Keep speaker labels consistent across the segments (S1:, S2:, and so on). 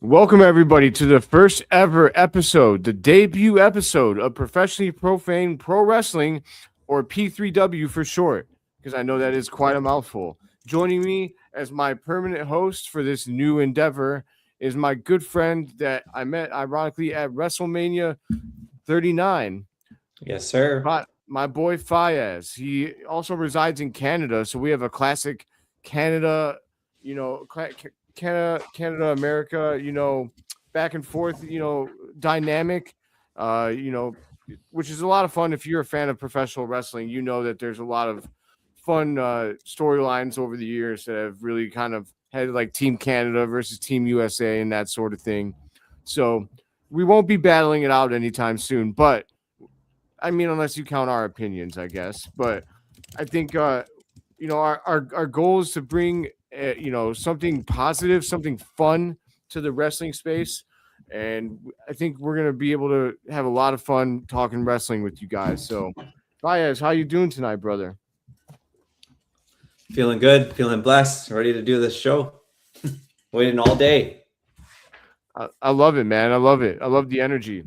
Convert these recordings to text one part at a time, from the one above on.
S1: Welcome, everybody, to the first ever episode, the debut episode of Professionally Profane Pro Wrestling, or P3W for short, because I know that is quite a mouthful. Joining me as my permanent host for this new endeavor is my good friend that I met, ironically, at WrestleMania 39.
S2: Yes, sir.
S1: My boy Fayyaz. He also resides in Canada, so we have a classic Canada, Canada, America, back and forth, dynamic, which is a lot of fun. If you're a fan of professional wrestling, you know that there's a lot of fun storylines over the years that have really kind of had like Team Canada versus Team USA and that sort of thing. So we won't be battling it out anytime soon, but I mean, unless you count our opinions, I guess. But I think, our goal is to bring, something positive, something fun to the wrestling space. And I think we're going to be able to have a lot of fun talking wrestling with you guys. So, Fayyaz, how you doing tonight, brother?
S2: Feeling good, feeling blessed, ready to do this show. Waiting all day.
S1: I love it, man. I love it. I love the energy.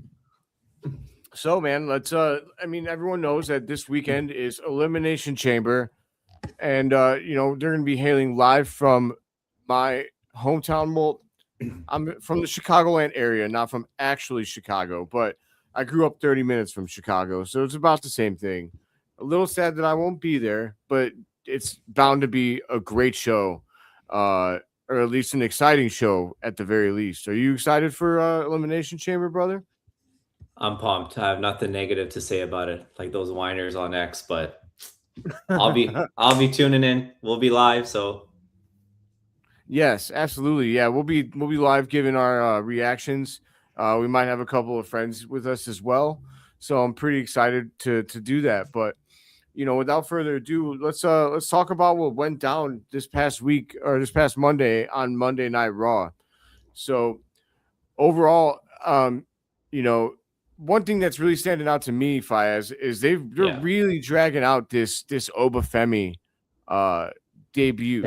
S1: So, man, let's everyone knows that this weekend is Elimination Chamber, and they're going to be hailing live from my hometown. Well, I'm from the Chicagoland area, not from actually Chicago, but I grew up 30 minutes from Chicago, so it's about the same thing. A little sad that I won't be there, but it's bound to be a great show, or at least an exciting show at the very least. Are you excited for Elimination Chamber, brother?
S2: I'm pumped. I have nothing negative to say about it, like those whiners on X, but I'll be tuning in. We'll be live, so
S1: yes, absolutely. Yeah, we'll be live giving our reactions. We might have a couple of friends with us as well, so I'm pretty excited to do that. But without further ado, let's talk about what went down this past week or this past Monday on Monday Night Raw. So overall, one thing that's really standing out to me, Fayyaz, is they're really dragging out this Obafemi debut.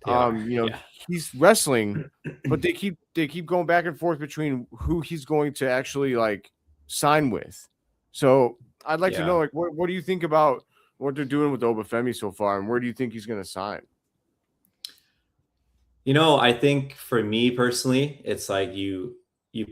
S2: Yeah.
S1: He's wrestling, but they keep going back and forth between who he's going to actually like sign with. So I'd like to know, like, what do you think about what they're doing with Obafemi so far, and where do you think he's going to sign?
S2: I think for me personally, it's like you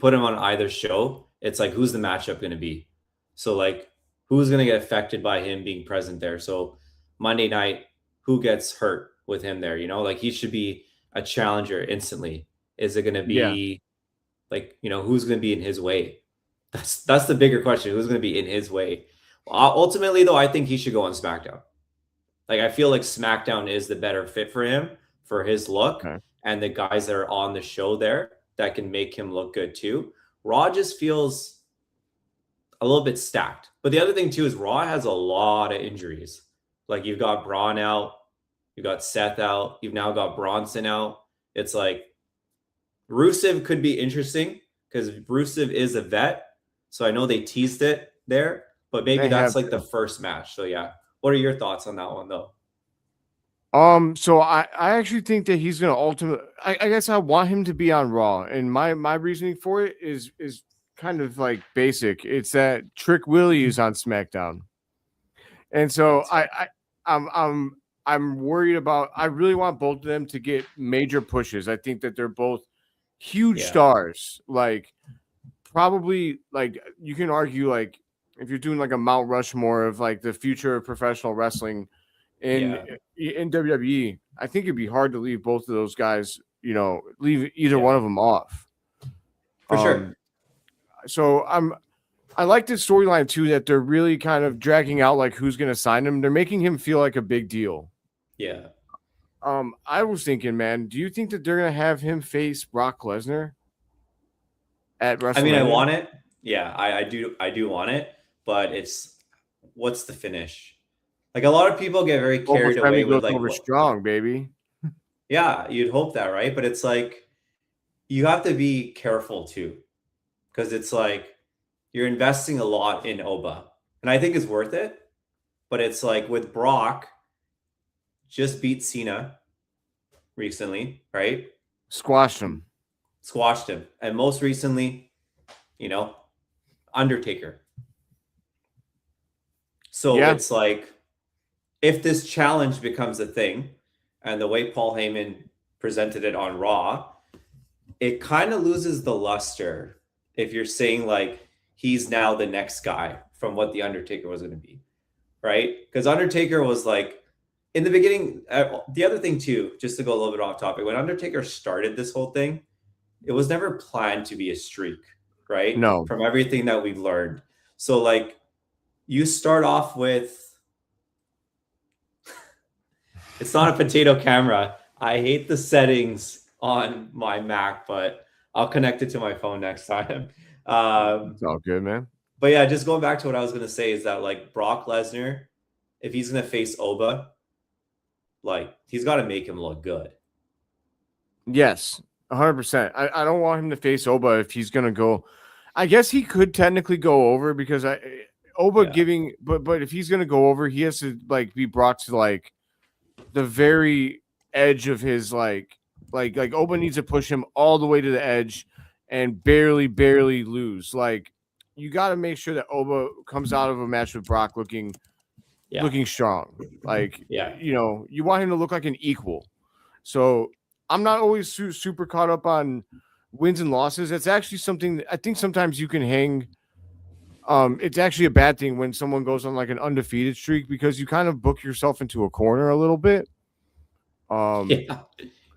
S2: put him on either show. It's like, who's the matchup going to be? So like, who's going to get affected by him being present there? So Monday night, who gets hurt with him there? Like he should be a challenger instantly. Is it going to be like, who's going to be in his way? That's the bigger question. Who's going to be in his way? Ultimately, though, I think he should go on SmackDown. Like, I feel like SmackDown is the better fit for him, for his look, and the guys that are on the show there that can make him look good too. Raw just feels a little bit stacked. But the other thing too is Raw has a lot of injuries. Like you've got Braun out, you've got Seth out, you've now got Bronson out. It's like Rusev could be interesting because Rusev is a vet. So I know they teased it there, but maybe that's like the first match. So yeah. What are your thoughts on that one though?
S1: So I actually think that he's gonna ultimately. I guess I want him to be on Raw, and my reasoning for it is kind of like basic. It's that Trick Willie is on SmackDown, and so I'm worried about. I really want both of them to get major pushes. I think that they're both huge stars. Like probably like you can argue like if you're doing like a Mount Rushmore of like the future of professional wrestling. In WWE, I think it'd be hard to leave both of those guys, leave either one of them off.
S2: For sure.
S1: So I like this storyline too that they're really kind of dragging out like who's going to sign him. They're making him feel like a big deal.
S2: Yeah.
S1: I was thinking, man, do you think that they're going to have him face Brock Lesnar at WrestleMania?
S2: I mean, I want it. Yeah, I do want it, but what's the finish? Like a lot of people get very carried away with like
S1: strong, baby.
S2: Yeah, you'd hope that, right? But it's like you have to be careful too, because it's like you're investing a lot in Oba, and I think it's worth it. But it's like with Brock, just beat Cena recently, right?
S1: Squashed him.
S2: squashed him. And most recently, Undertaker. So it's like, if this challenge becomes a thing, and the way Paul Heyman presented it on Raw, it kind of loses the luster if you're saying like he's now the next guy from what the Undertaker was going to be, right? Because Undertaker was like, in the beginning, the other thing too, just to go a little bit off topic, when Undertaker started this whole thing, it was never planned to be a streak, right?
S1: No.
S2: From everything that we've learned. So like, you start off with, it's not a potato camera. I hate the settings on my Mac, but I'll connect it to my phone next time.
S1: It's all good, man.
S2: But yeah, just going back to what I was going to say is that like Brock Lesnar, if he's going to face Oba, like he's got to make him look good.
S1: Yes, 100%. I don't want him to face Oba if he's going to go. I guess he could technically go over because giving, but if he's going to go over, he has to like be brought to like the very edge of his like Oba needs to push him all the way to the edge and barely lose. Like you got to make sure that Oba comes out of a match with Brock looking strong. Like you want him to look like an equal. So I'm not always super caught up on wins and losses. It's actually something that I think sometimes you can hang. It's actually a bad thing when someone goes on like an undefeated streak because you kind of book yourself into a corner a little bit.
S2: Yeah,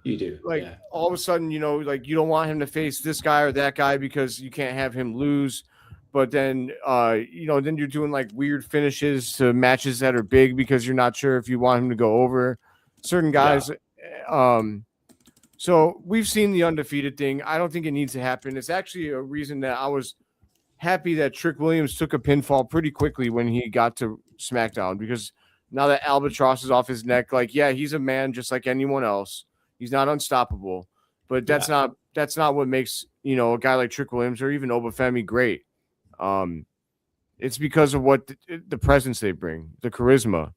S2: you do.
S1: Like all of a sudden, like you don't want him to face this guy or that guy because you can't have him lose. But then, then you're doing like weird finishes to matches that are big because you're not sure if you want him to go over certain guys. Yeah. So we've seen the undefeated thing. I don't think it needs to happen. It's actually a reason that I was happy that Trick Williams took a pinfall pretty quickly when he got to SmackDown because now that Albatross is off his neck, like, yeah, he's a man just like anyone else. He's not unstoppable, but that's not what makes, a guy like Trick Williams or even Obafemi great. It's because of what the presence they bring, the charisma,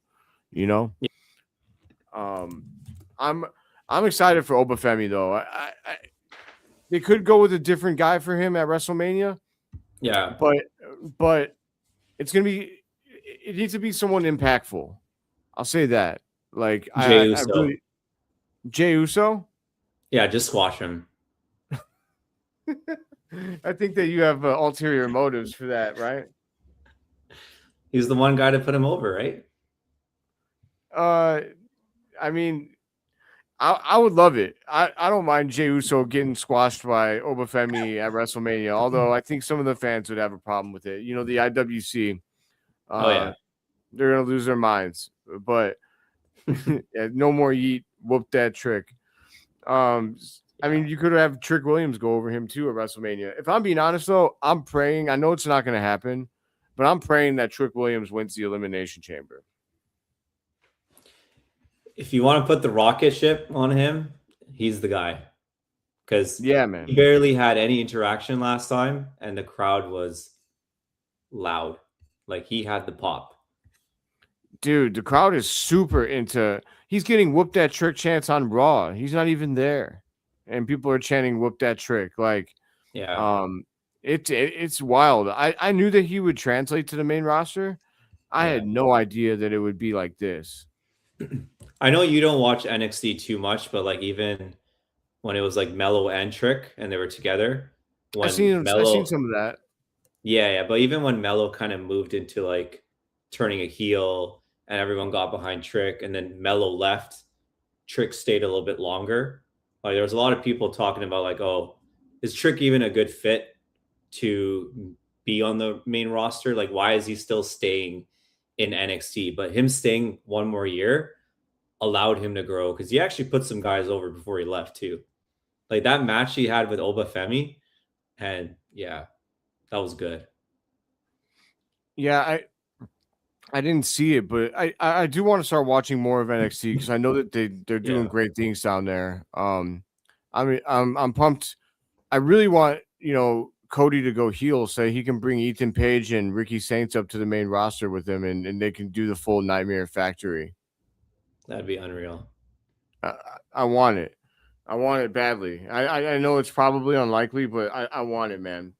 S1: I'm excited for Obafemi though. They could go with a different guy for him at WrestleMania.
S2: Yeah.
S1: But it needs to be someone impactful. I'll say that. Like Jey Uso?
S2: Yeah, just squash him.
S1: I think that you have ulterior motives for that, right?
S2: He's the one guy to put him over, right?
S1: I mean, I would love it. I don't mind Jey Uso getting squashed by Obafemi at WrestleMania, although I think some of the fans would have a problem with it. The IWC, they're going to lose their minds. But no more yeet, whoop that Trick. I mean, you could have Trick Williams go over him too at WrestleMania. If I'm being honest, though, I'm praying. I know it's not going to happen, but I'm praying that Trick Williams wins the Elimination Chamber.
S2: If you want to put the rocket ship on him, he's the guy. Because
S1: man,
S2: he barely had any interaction last time, and the crowd was loud. Like, he had the pop.
S1: Dude, the crowd is super into... He's getting whooped that Trick chants on Raw. He's not even there. And people are chanting whoop that Trick. Like, it's wild. I knew that he would translate to the main roster. I had no idea that it would be like this.
S2: I know you don't watch NXT too much, but like even when it was like Mello and Trick and they were together,
S1: I've seen some of that.
S2: Yeah, but even when Mello kind of moved into like turning a heel and everyone got behind Trick and then Mello left, Trick stayed a little bit longer. Like there was a lot of people talking about like, oh, is Trick even a good fit to be on the main roster? Like, why is he still staying in NXT? But him staying one more year allowed him to grow because he actually put some guys over before he left too. Like that match he had with Obafemi, and that was good.
S1: Yeah, I didn't see it, but I do want to start watching more of NXT because I know that they're doing great things down there. I mean, I'm pumped. I really want Cody to go heel so he can bring Ethan Page and Ricky Saints up to the main roster with him, and they can do the full Nightmare Factory.
S2: That'd be unreal.
S1: I want it. I want it badly. I know it's probably unlikely, but I want it, man.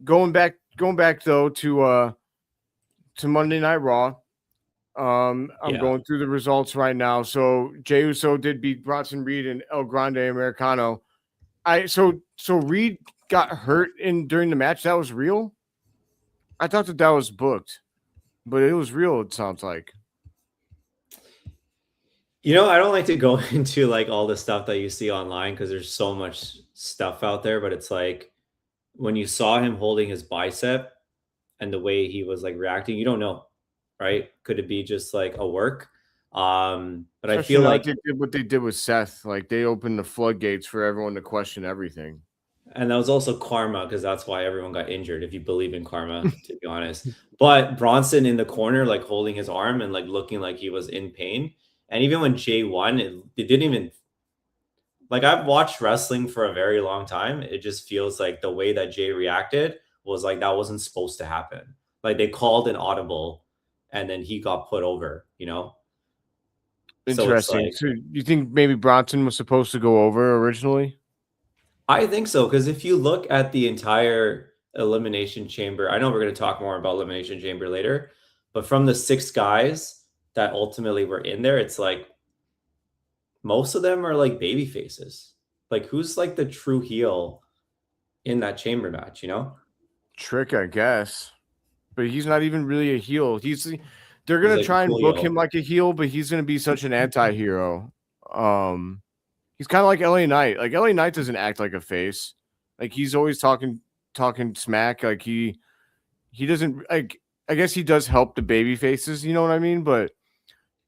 S1: Going back though to Monday Night Raw. I'm
S2: Yeah.
S1: going through the results right now. So Jey Uso did beat Bronson Reed and El Grande Americano. So Reed got hurt during the match. That was real. I thought that was booked, but it was real. It sounds like.
S2: You know, I don't like to go into like all the stuff that you see online because there's so much stuff out there, but it's like when you saw him holding his bicep and the way he was like reacting, you don't know, right? Could it be just like a work? But I feel like
S1: they did what they did with Seth. Like they opened the floodgates for everyone to question everything.
S2: and that was also karma because that's why everyone got injured, if you believe in karma, to be honest. But Bronson in the corner, like holding his arm and like looking like he was in pain. And even when Jay won, it didn't even like I've watched wrestling for a very long time. It just feels like the way that Jay reacted was like that wasn't supposed to happen. Like they called an audible and then he got put over, you know?
S1: Interesting.
S2: So
S1: So you think maybe Bronson was supposed to go over originally?
S2: I think so, because if you look at the entire Elimination Chamber, I know we're going to talk more about Elimination Chamber later, but from the 6 guys that ultimately were in there, it's like most of them are like baby faces. Like who's like the true heel in that chamber match, you know?
S1: Trick, I guess. But he's not even really a heel. They're gonna
S2: Like
S1: try and book
S2: Julio.
S1: him like a heel, but he's gonna be such an anti-hero. He's kind of like LA Knight. Like LA Knight doesn't act like a face. Like he's always talking smack. Like he doesn't like. I guess he does help the baby faces. You know what I mean? But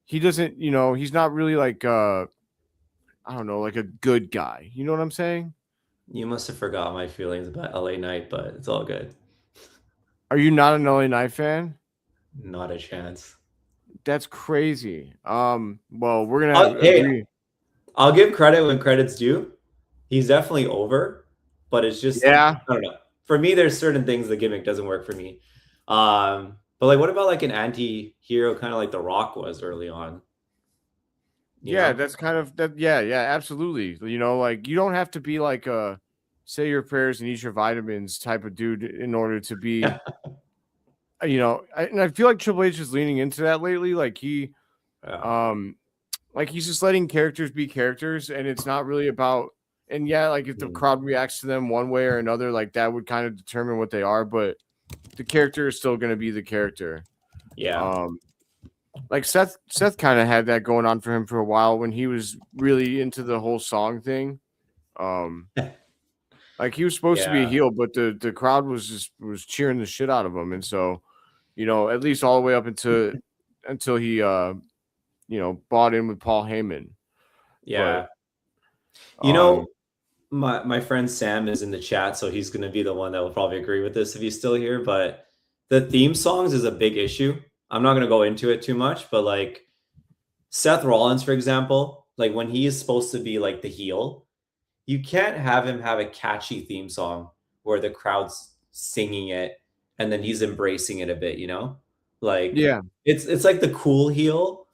S1: he doesn't. You know, he's not really like I don't know, like a good guy. You know what I'm saying?
S2: You must have forgot my feelings about LA Knight, but it's all good.
S1: Are you not an LA Knight fan?
S2: Not a chance.
S1: That's crazy. Well, we're gonna
S2: Hey,
S1: agree.
S2: I'll give credit when credit's due. He's definitely over, but it's just
S1: Yeah,
S2: I don't know. For me, there's certain things the gimmick doesn't work for me. But like, what about like an anti-hero, kind of like The Rock was early on? You
S1: yeah,
S2: know?
S1: that's kind of that. Yeah, yeah, absolutely. You know, like you don't have to be like a say your prayers and eat your vitamins type of dude in order to be. You know, and I feel like Triple H is leaning into that lately.
S2: Yeah.
S1: Like he's just letting characters be characters, and it's not really about. And yeah, like if the
S2: Mhm.
S1: crowd reacts to them one way or another, like that would kind of determine what they are. But the character is still going to be the character.
S2: Yeah.
S1: Um, like Seth kind of had that going on for him for a while when he was really into the whole song thing. Um, like he was supposed to be a
S2: Yeah.
S1: heel, but the crowd was cheering the shit out of him, and so you know at least all the way up until he bought in with Paul Heyman. But
S2: Yeah. You know, my friend Sam is in the chat, so he's going to be the one that will probably agree with this if he's still here. But the theme songs is a big issue. I'm not going to go into it too much, but like Seth Rollins, for example, like when he is supposed to be like the heel, you can't have him have a catchy theme song where the crowd's singing it and then he's embracing it a bit, you know? Like
S1: yeah,
S2: it's like the cool heel,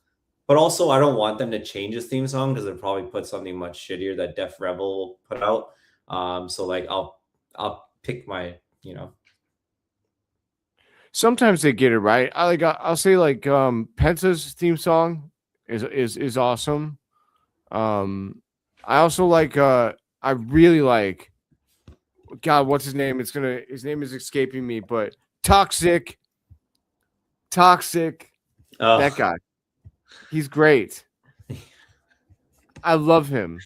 S2: but also I don't want them to change his theme song because they'll probably put something much shittier that Def Rebel will put out. So like I'll pick my, you know.
S1: sometimes they get it right. I'll say like Penta's theme song is awesome. I also like I really like God, what's his name? His name is escaping me, but Toxic. That
S2: Oh,
S1: guy. He's great. I love him.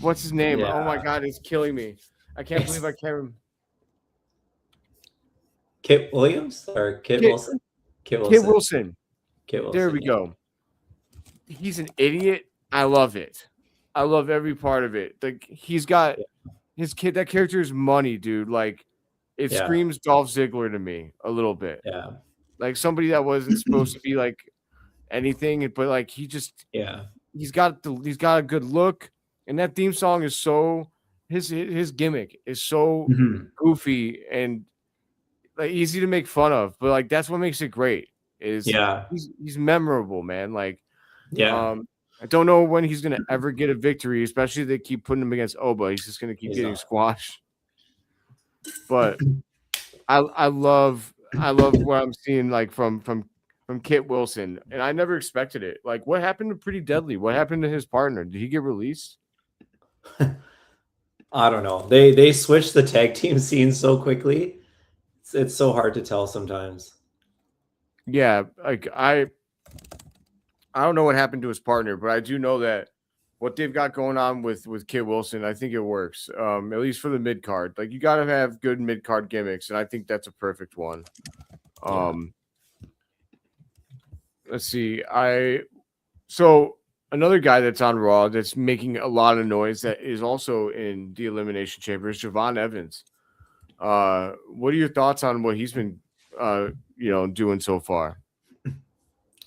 S1: What's his name? Oh my
S2: yeah.
S1: God, it's killing me. I can't believe I can't.
S2: Kit Williams or Kit
S1: Kit,
S2: Wilson? Kit
S1: Kit
S2: Wilson.
S1: Wilson.
S2: Kit
S1: There
S2: Wilson,
S1: we
S2: yeah.
S1: go. He's an idiot. I love it. I love every part of it. Like he's got his kid. That character is money, dude. Like it
S2: Yeah.
S1: screams Dolph Ziggler to me a little bit.
S2: Yeah.
S1: Like somebody that wasn't supposed to be like anything, but like
S2: Yeah.
S1: he's got a good look, and that theme song is so his gimmick is so
S2: Mhm.
S1: goofy and like easy to make fun of, but like that's what makes it great. Is
S2: Yeah.
S1: he's memorable, man. Like
S2: Yeah.
S1: um I don't know when he's going to ever get a victory, especially if they keep putting him against Oba. He's just going to keep getting squashed. But I love what I'm seeing like from Kit Wilson, and I never expected it. Like, what happened to Pretty Deadly? What happened to his partner? Did he get released?
S2: I don't know. They switched the tag team scene so quickly. It's so hard to tell sometimes.
S1: Yeah, like I don't know what happened to his partner, but I do know that what they've got going on with Kit Wilson, I think it works. At least for the mid card. Like, you got to have good mid card gimmicks, and I think that's a perfect one. Let's see. So another guy that's on Raw that's making a lot of noise that is also in the Elimination Chamber is Javon Evans. What are your thoughts on what he's been doing so far?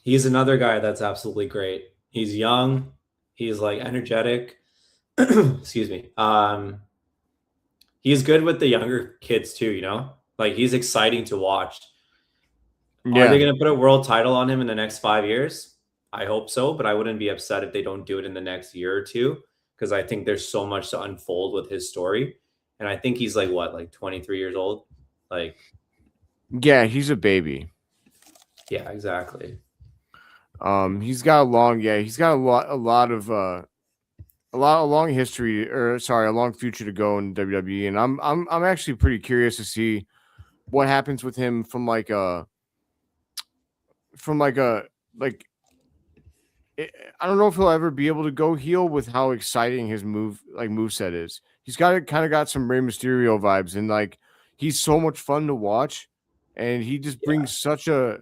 S2: He's another guy that's absolutely great. He's young. He's like energetic. Excuse me. He's good with the younger kids too, you know? Like, he's exciting to watch. Yeah. Are they going to put a world title on him in the next 5 years? I hope so, but I wouldn't be upset if they don't do it in the next year or two, because I think there's so much to unfold with his story. And I think he's like 23 years old. Like,
S1: yeah, he's a baby.
S2: Yeah, exactly.
S1: He's got a long history, or sorry, a long future to go in WWE, and I'm actually pretty curious to see what happens with him from I don't know if he'll ever be able to go heel with how exciting his moveset is. He's kind of got some Rey Mysterio vibes, and like, he's so much fun to watch, and he just brings such a.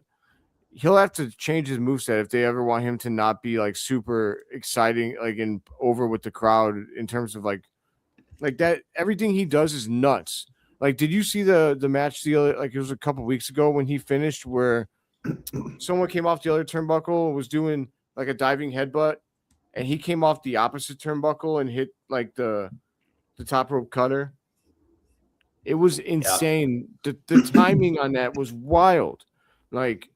S1: He'll have to change his moveset if they ever want him to not be like super exciting, like and over with the crowd in terms of like that. Everything he does is nuts. Like, did you see the match it was a couple weeks ago when he finished where someone came off the other turnbuckle and was doing like a diving headbutt, and he came off the opposite turnbuckle and hit like the top rope cutter? It was insane. Yeah. The timing on that was wild. Like,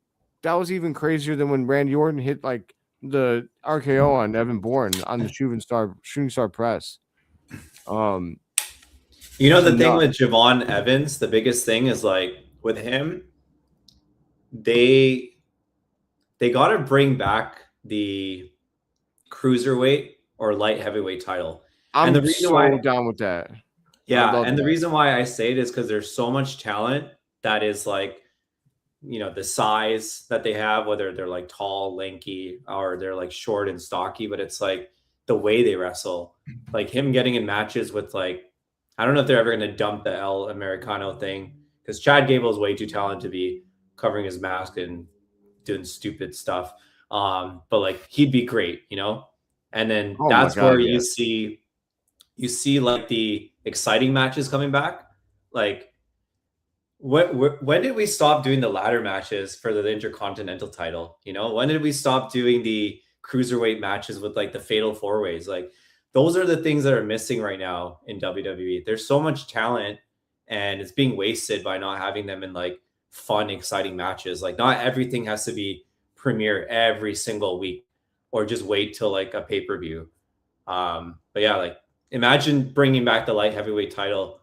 S1: that was even crazier than when Randy Orton hit like the RKO on Evan Bourne on the shooting star press.
S2: You know, the thing with Javon Evans, the biggest thing is like with him, they got to bring back the cruiserweight or light heavyweight title.
S1: I'm and the reason why down with that.
S2: Yeah, and the reason why I say it is because there's so much talent that is like, you know, the size that they have, whether they're like tall, lanky, or they're like short and stocky, but it's like the way they wrestle, like him getting in matches with like, I don't know if they're ever going to dump the El Americano thing, because Chad Gable is way too talented to be covering his mask and doing stupid stuff. But like, he'd be great, you know? And then that's where you see like the exciting matches coming back. Like, when did we stop doing the ladder matches for the Intercontinental title? You know, when did we stop doing the cruiserweight matches with like the fatal four ways? Like, those are the things that are missing right now in WWE. There's so much talent, and it's being wasted by not having them in like fun, exciting matches. Like, not everything has to be premiere every single week, or just wait till like a pay-per-view. But yeah, like, imagine bringing back the light heavyweight title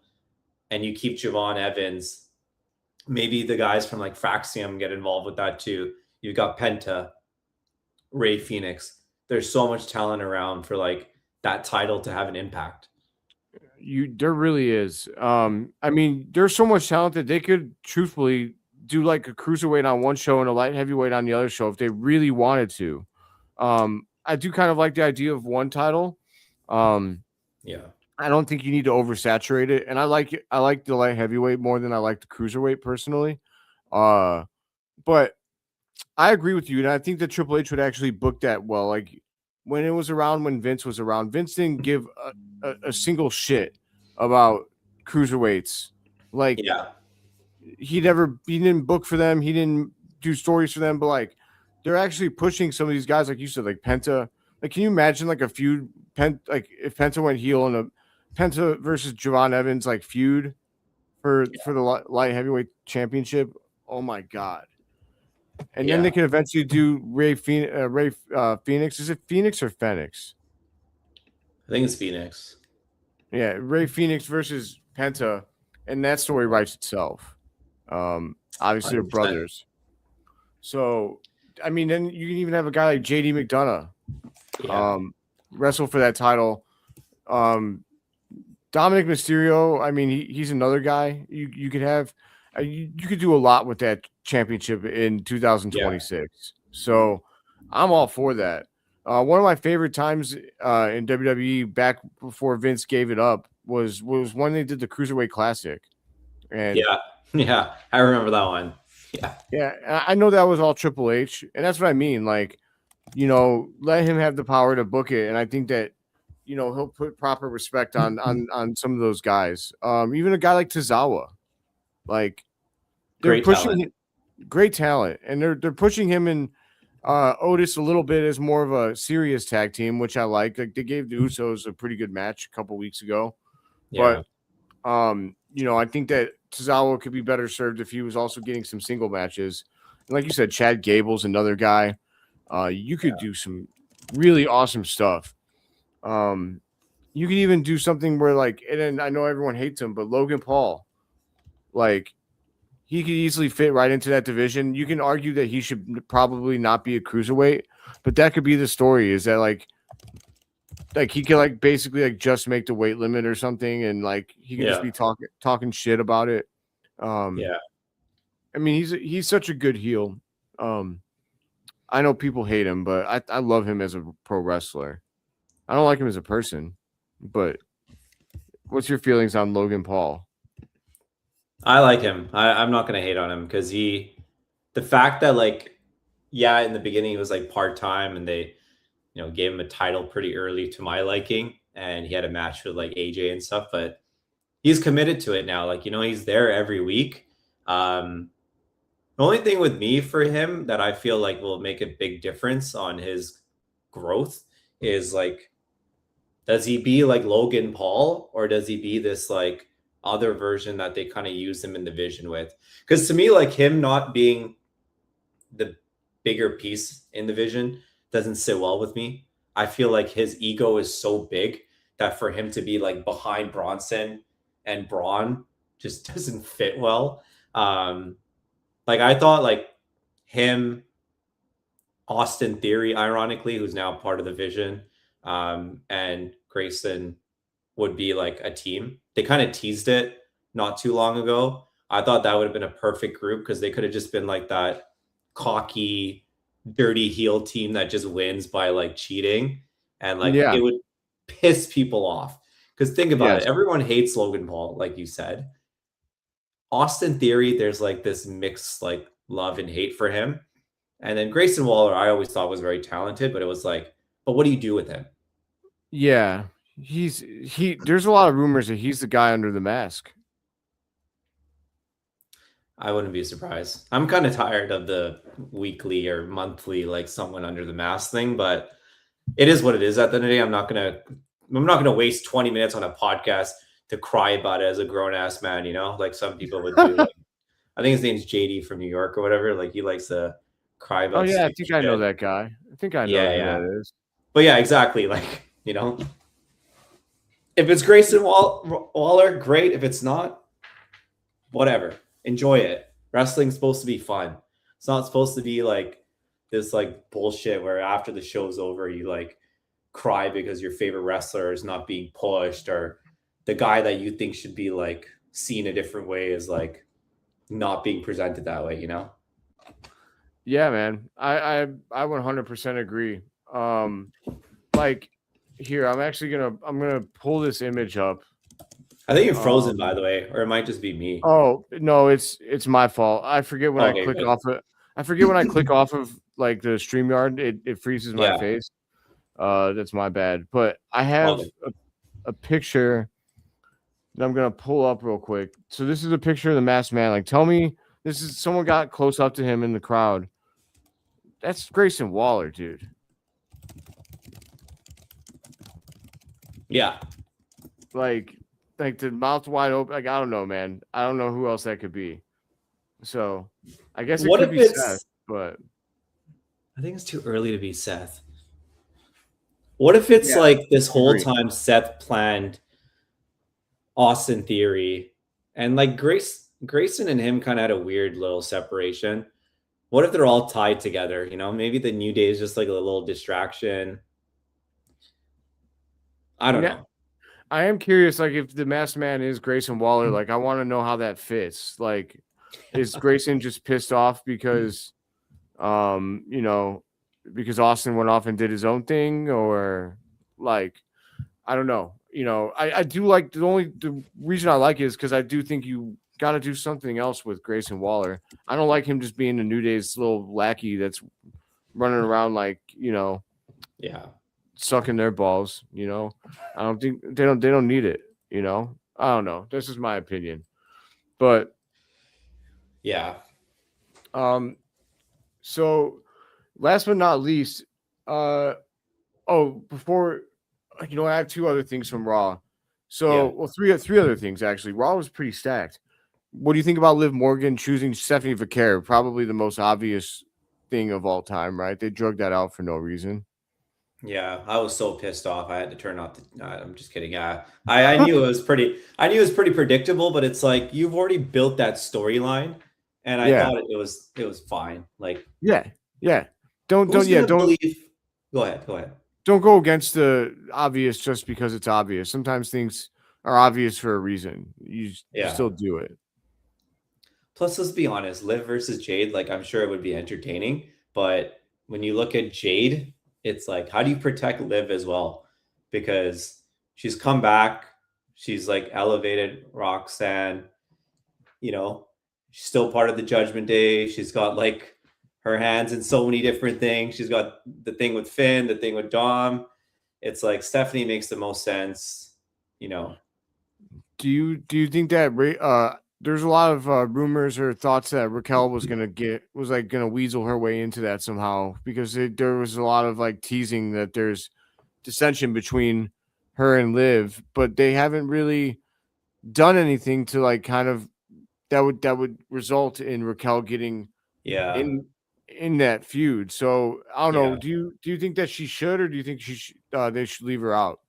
S2: and you keep Javon Evans. Maybe the guys from like Fraxium get involved with that too. You've got Penta, Ray Phoenix. There's so much talent around for like that title to have an impact.
S1: There really is. I mean, there's so much talent that they could truthfully do like a cruiserweight on one show and a light heavyweight on the other show if they really wanted to. I do kind of like the idea of one title. Yeah. I don't think you need to oversaturate it, and I like the light heavyweight more than I like the cruiserweight personally. But I agree with you, and I think that Triple H would actually book that well. Like, when it was around, when Vince was around, Vince didn't give a single shit about cruiserweights. Like, he didn't book for them, he didn't do stories for them, but like, they're actually pushing some of these guys, like you said, like Penta. Like, can you imagine like a feud, like if Penta went heel in a Penta versus Javon Evans like feud for the light heavyweight championship? Oh my god, And then they can eventually do Ray Phoenix. Is it Phoenix or Phoenix?
S2: I think it's Phoenix.
S1: Yeah, Ray Phoenix versus Penta, and that story writes itself. Obviously, they're
S2: 100%.
S1: brothers. So, I mean, then you can even have a guy like JD McDonough wrestle for that title. Dominic Mysterio, I mean, he's another guy you could have. You could do a lot with that championship in 2026. So I'm all for that. One of my favorite times in WWE back before Vince gave it up was when they did the Cruiserweight Classic. And
S2: yeah, I remember that one.
S1: Yeah, I know that was all Triple H, and that's what I mean. Like, let him have the power to book it, and I think that he'll put proper respect on some of those guys. Even a guy like Tozawa, like they're great talent, and they're pushing him and Otis a little bit as more of a serious tag team, which I like. Like they gave the Usos a pretty good match a couple weeks ago, but I think that Tozawa could be better served if he was also getting some single matches. And like you said, Chad Gable's another guy. You could do some really awesome stuff. You could even do something where and I know everyone hates him, but Logan Paul, he could easily fit right into that division. You can argue that he should probably not be a cruiserweight, but that could be the story, is that he could basically just make the weight limit or something, and he could just be talking shit about it. I mean, he's such a good heel. I know people hate him, but I love him as a pro wrestler. I don't like him as a person, but what's your feelings on Logan Paul?
S2: I like him. I'm not going to hate on him because the fact that in the beginning he was part-time and they, gave him a title pretty early to my liking, and he had a match with AJ and stuff, but he's committed to it now. He's there every week. The only thing with me for him that I feel will make a big difference on his growth is does he be like Logan Paul, or does he be this other version that they kind of use him in the vision with? Because to me, him not being the bigger piece in the vision doesn't sit well with me. I feel like his ego is so big that for him to be behind Bronson and Braun just doesn't fit well. I thought him, Austin Theory, ironically, who's now part of the vision, and Grayson would be a team. They kind of teased it not too long ago. I thought that would have been a perfect group because they could have just been that cocky, dirty heel team that just wins by cheating, and it would piss people off. Because think about it, everyone hates Logan Paul, like you said. Austin Theory, there's this mixed love and hate for him. And then Grayson Waller, I always thought was very talented, but it was but what do you do with him?
S1: Yeah, there's a lot of rumors that he's the guy under the mask.
S2: I wouldn't be surprised. I'm kind of tired of the weekly or monthly someone under the mask thing, but it is what it is. At the end of the day, I'm not gonna waste 20 minutes on a podcast to cry about it as a grown ass man, like some people would do. I think his name's JD from New York or whatever. He likes to cry about.
S1: Oh yeah, I think I know that guy. I think I know who that is.
S2: But yeah, exactly. If it's Grayson Waller, great. If it's not, whatever. Enjoy it. Wrestling's supposed to be fun. It's not supposed to be this bullshit where after the show's over you cry because your favorite wrestler is not being pushed, or the guy that you think should be seen a different way is not being presented that way,
S1: Yeah, man. I 100% agree. Here, I'm gonna pull this image up.
S2: I think you're frozen, by the way, or it might just be me.
S1: Oh no, it's my fault. I forget when I click off it. I forget when I click off of the StreamYard, it freezes my face. That's my bad. But I have a picture that I'm gonna pull up real quick. So this is a picture of the masked man. Tell me someone got close up to him in the crowd. That's Grayson Waller, dude.
S2: Yeah.
S1: The mouth wide open. I don't know, man. I don't know who else that could be. So I guess it could be Seth. but
S2: I think it's too early to be Seth. What if it's
S1: yeah,
S2: like this
S1: I
S2: whole
S1: agree.
S2: time Seth planned Austin Theory, and like Grayson and him kind of had a weird little separation. What if they're all tied together? You know, maybe the New Day is just like a little distraction. I don't
S1: Yeah,
S2: know.
S1: I am curious, like if the masked man is Grayson Waller, like I want to know how that fits. Like, is Grayson just pissed off because, you know, because Austin went off and did his own thing, or like, I don't know. You know, I do like the reason I like it is because I do think you got to do something else with Grayson Waller. I don't like him just being the New Day's little lackey that's running around like, you know,
S2: Yeah.
S1: sucking their balls. You know, I don't think they don't need it. You know, I don't know. This is my opinion, but
S2: Yeah.
S1: um, so last but not least, before you know, I have two other things from Raw. So,
S2: Yeah.
S1: well, three other things actually. Raw was pretty stacked. What do you think about Liv Morgan choosing Stephanie Vaquer? Probably the most obvious thing of all time, right? They drug that out for no reason.
S2: Yeah, I was so pissed off. I had to turn off the. I'm just kidding. Yeah, I knew it was pretty. I knew it was pretty predictable, but it's like you've already built that storyline, and I
S1: Yeah,
S2: thought it was fine. Like,
S1: yeah, yeah. Don't
S2: who's
S1: don't yeah
S2: gonna
S1: don't
S2: believe? Go ahead. Go ahead.
S1: don't go against the obvious just because it's obvious. Sometimes things are obvious for a reason. You
S2: Yeah.
S1: still do it.
S2: Plus, let's be honest. Liv versus Jade. Like, I'm sure it would be entertaining, but when you look at Jade, it's like, how do you protect Liv as well? Because she's come back. She's like elevated Roxanne. You know, she's still part of the Judgment Day. She's got like her hands in so many different things. She's got the thing with Finn, the thing with Dom. It's like Stephanie makes the most sense, you know.
S1: Do you think that there's a lot of rumors or thoughts that Raquel was like gonna weasel her way into that somehow because there was a lot of like teasing that there's dissension between her and Liv, but they haven't really done anything to like kind of that would result in Raquel getting
S2: Yeah,
S1: in that feud. So I don't know.
S2: yeah.
S1: Do you think that she should, or do you think they should leave her out?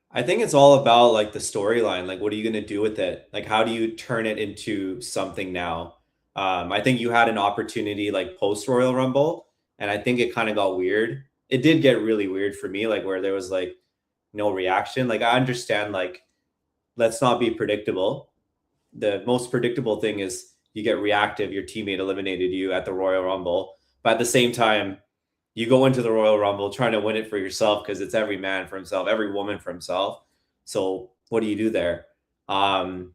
S2: I think it's all about like the storyline. Like, what are you gonna do with it? Like, how do you turn it into something now? I think you had an opportunity like post Royal Rumble, and I think it kind of got weird. It did get really weird for me, like where there was like no reaction. Like, I understand, like, let's not be predictable. The most predictable thing is you get reactive, your teammate eliminated you at the Royal Rumble. But at the same time, you go into the Royal Rumble trying to win it for yourself because it's every man for himself, every woman for himself. So what do you do there? And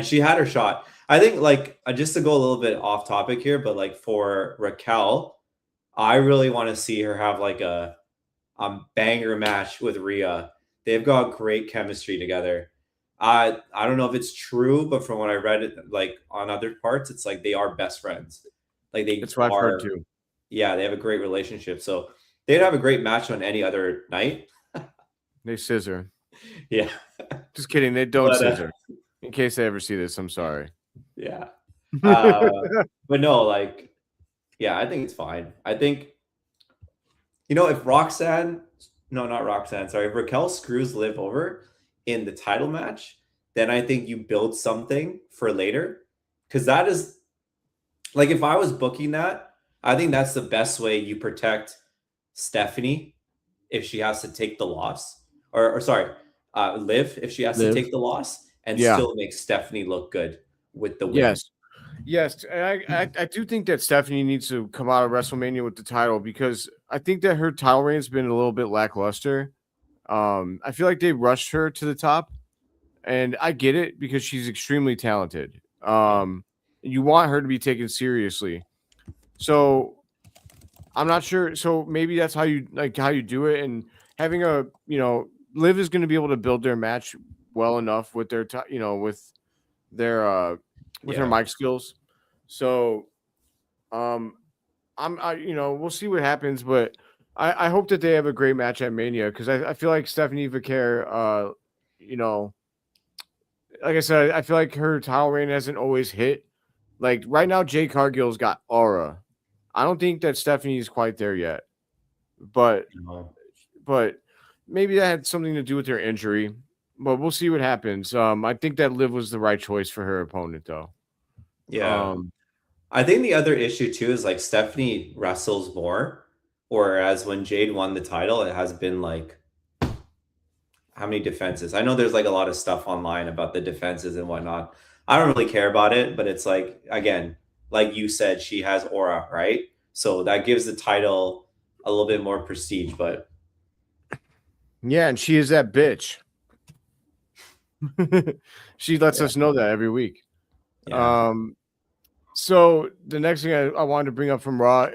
S2: she had her shot. I think like just to go a little bit off topic here, but like for Raquel, I really want to see her have like a banger match with Rhea. They've got great chemistry together. I don't know if it's true, but from what I read, like on other parts, it's like they are best friends. Like they
S1: That's what I've heard
S2: are,
S1: too.
S2: yeah, they have a great relationship. So they'd have a great match on any other night.
S1: They scissor.
S2: Yeah,
S1: Just kidding. They don't
S2: but
S1: scissor. In case they ever see this, I'm sorry.
S2: yeah, uh, but no, like, yeah, I think it's fine. I think if Roxanne, no, not Roxanne, sorry, if Raquel screws Liv over in the title match, then I think you build something for later. Because that is like, if I was booking that, I think that's the best way you protect Stephanie if she has to take the loss, or sorry, Liv if she has to
S1: Live.
S2: take the loss and
S1: Yeah.
S2: still make Stephanie look good with the win.
S1: Yes. Yes. And I do think that Stephanie needs to come out of WrestleMania with the title because I think that her title reign has been a little bit lackluster. I feel like they rushed her to the top, and I get it because she's extremely talented.
S2: Yeah,
S1: You want her to be taken seriously. So I'm not sure. So maybe that's how you do it, and having Liv is going to be able to build their match well enough with their with her
S2: yeah,
S1: mic skills. So um we'll see what happens, but I hope that they have a great match at Mania because I feel like Stephanie Vaquer, you know, like I said, I feel like her title reign hasn't always hit. Like right now, Jade Cargill's got aura. I don't think that Stephanie is quite there yet, but
S2: No.
S1: maybe that had something to do with her injury. But we'll see what happens. I think that Liv was the right choice for her opponent, though.
S2: Yeah. I think the other issue too is like Stephanie wrestles more, whereas when Jade won the title, it has been like how many defenses? I know there's like a lot of stuff online about the defenses and whatnot. I don't really care about it, but it's like, again, like you said, she has aura, right? So that gives the title a little bit more prestige, but
S1: yeah, and she is that bitch. She lets us know that every week.
S2: yeah.
S1: So the next thing I wanted to bring up from Raw,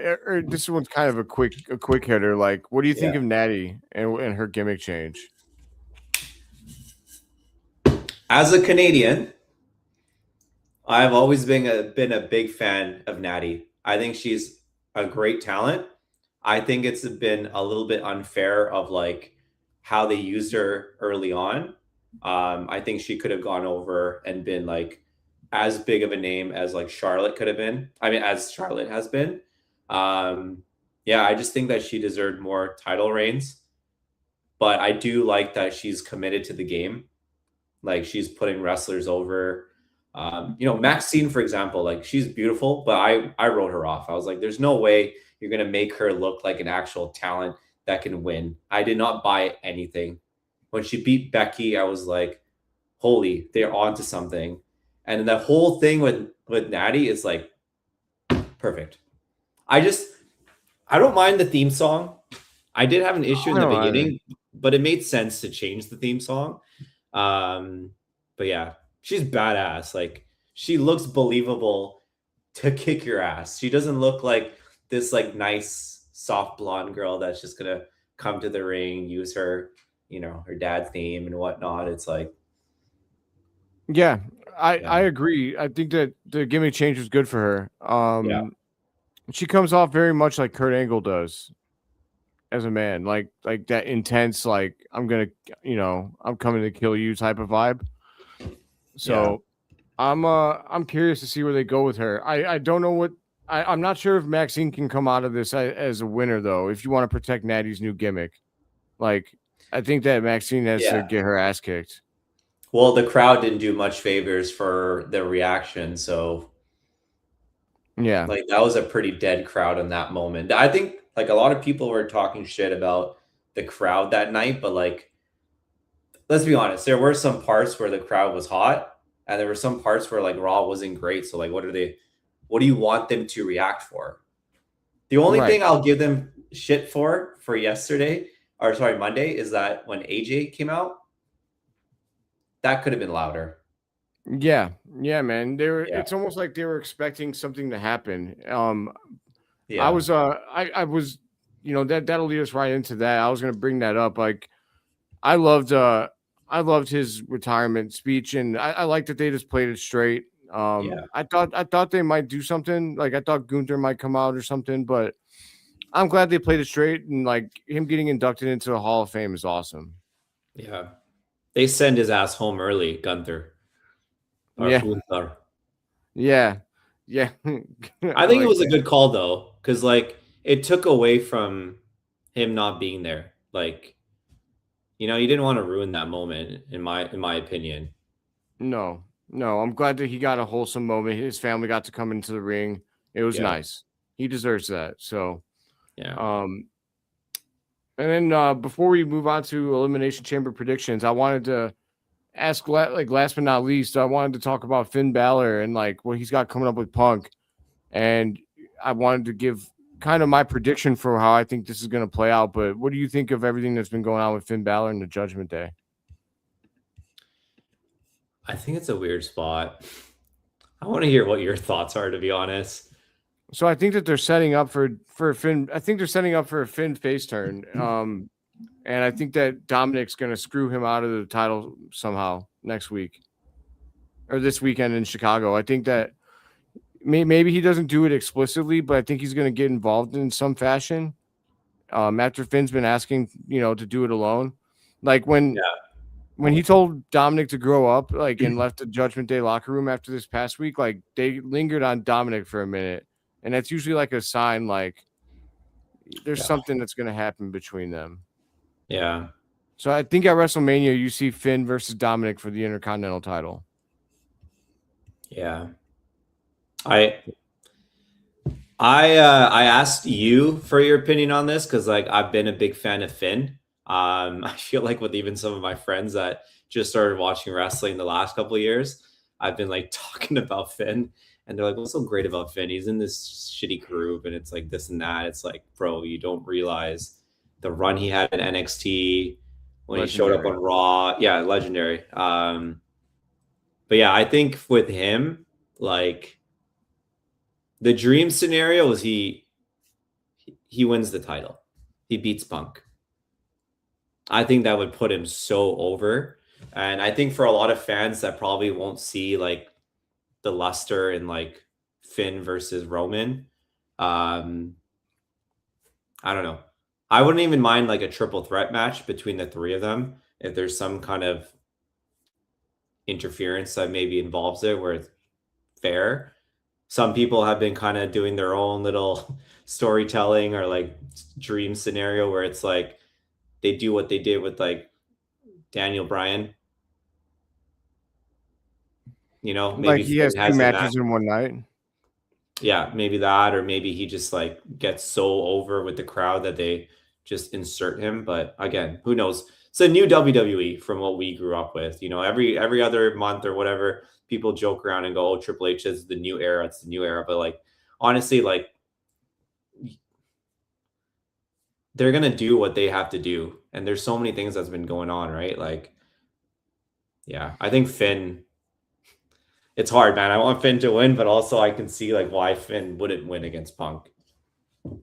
S1: this one's kind of a quick hitter. Like, what do you think
S2: Yeah.
S1: of Natty and her gimmick change?
S2: As a Canadian, I've always been a big fan of Natty. I think she's a great talent. I think it's been a little bit unfair of like how they used her early on. I think she could have gone over and been like as big of a name as like Charlotte could have been. I mean, as Charlotte has been. Yeah, I just think that she deserved more title reigns. But I do like that she's committed to the game. Like she's putting wrestlers over. Maxine, for example, like she's beautiful, but I wrote her off. I was like, there's no way you're gonna make her look like an actual talent that can win. I did not buy anything. When she beat Becky, I was like, holy, they're onto something. And the whole thing with Natty is like perfect. I don't mind the theme song. I did have an issue in the beginning, but it made sense to change the theme song. But yeah, she's badass. Like she looks believable to kick your ass. She doesn't look like this like nice soft blonde girl that's just gonna come to the ring, use her, her dad's name and whatnot. It's like,
S1: yeah, I agree. I think that the gimmick change was good for her. She comes off very much like Kurt Angle does as a man, like that intense, like I'm coming to kill you type of vibe. So I'm curious to see where they go with her. I don't know what I'm not sure if Maxine can come out of this as a winner though. If you want to protect Natty's new gimmick, like I think that Maxine has to get her ass kicked.
S2: Well, the crowd didn't do much favors for the reaction, so
S1: yeah,
S2: like that was a pretty dead crowd in that moment. I think like a lot of people were talking shit about the crowd that night, but like let's be honest, there were some parts where the crowd was hot, and there were some parts where like Raw wasn't great. So like, what do you want them to react for? The only thing I'll give them shit for yesterday, or sorry, Monday, is that when AJ came out, that could have been louder.
S1: Yeah, man. It's almost like they were expecting something to happen. I was that'll lead us right into that. I was gonna bring that up. Like I loved his retirement speech, and I like that they just played it straight. I thought they might do something. Like I thought Gunther might come out or something, but I'm glad they played it straight, and like him getting inducted into the Hall of Fame is awesome.
S2: Yeah. They send his ass home early, Gunther.
S1: Gunther. Yeah.
S2: I think it was a good call though, because like it took away from him not being there. Like, you didn't want to ruin that moment, in my opinion.
S1: No, I'm glad that he got a wholesome moment. His family got to come into the ring. It was nice. He deserves that. So, and then before we move on to Elimination Chamber predictions, I wanted to ask, like last but not least, I wanted to talk about Finn Balor and like what he's got coming up with Punk, and I wanted to give kind of my prediction for how I think this is going to play out. But what do you think of everything that's been going on with Finn Balor and the Judgment Day?
S2: I think it's a weird spot. I want to hear what your thoughts are, to be honest.
S1: So I think that they're setting up for Finn. I think they're setting up for a Finn face turn. And I think that Dominic's going to screw him out of the title somehow next week or this weekend in Chicago. I think that maybe he doesn't do it explicitly, but I think he's going to get involved in some fashion. After Finn's been asking, to do it alone. Like when when he told Dominic to grow up, like, and left the Judgment Day locker room after this past week, like, they lingered on Dominic for a minute, and that's usually like a sign, like, there's something that's going to happen between them.
S2: Yeah.
S1: So I think at WrestleMania you see Finn versus Dominic for the Intercontinental title.
S2: Yeah. I asked you for your opinion on this because like I've been a big fan of Finn. I feel like with even some of my friends that just started watching wrestling the last couple of years, I've been like talking about Finn, and they're like, "What's so great about Finn? He's in this shitty group, and it's like this and that." It's like, bro, you don't realize the run he had in NXT when he showed up on Raw. Yeah, legendary. But yeah, I think with him, like the dream scenario is he wins the title. He beats Punk. I think that would put him so over. And I think for a lot of fans that probably won't see like the luster in like Finn versus Roman, I don't know. I wouldn't even mind like a triple threat match between the three of them if there's some kind of interference that maybe involves it where it's fair. Some people have been kind of doing their own little storytelling or like dream scenario where it's like they do what they did with like Daniel Bryan. You know, maybe
S1: Like he has
S2: Finn
S1: two matches in one night.
S2: Yeah, maybe that, or maybe he just like gets so over with the crowd that they just insert him. But again, who knows? It's a new WWE from what we grew up with. You know, every other month or whatever, people joke around and go, "Oh, Triple H is the new era. It's the new era." But like, honestly, like they're gonna do what they have to do, and there's so many things that's been going on, right? Like, yeah, I think Finn. It's hard, man. I want Finn to win, but also I can see like why Finn wouldn't win against Punk.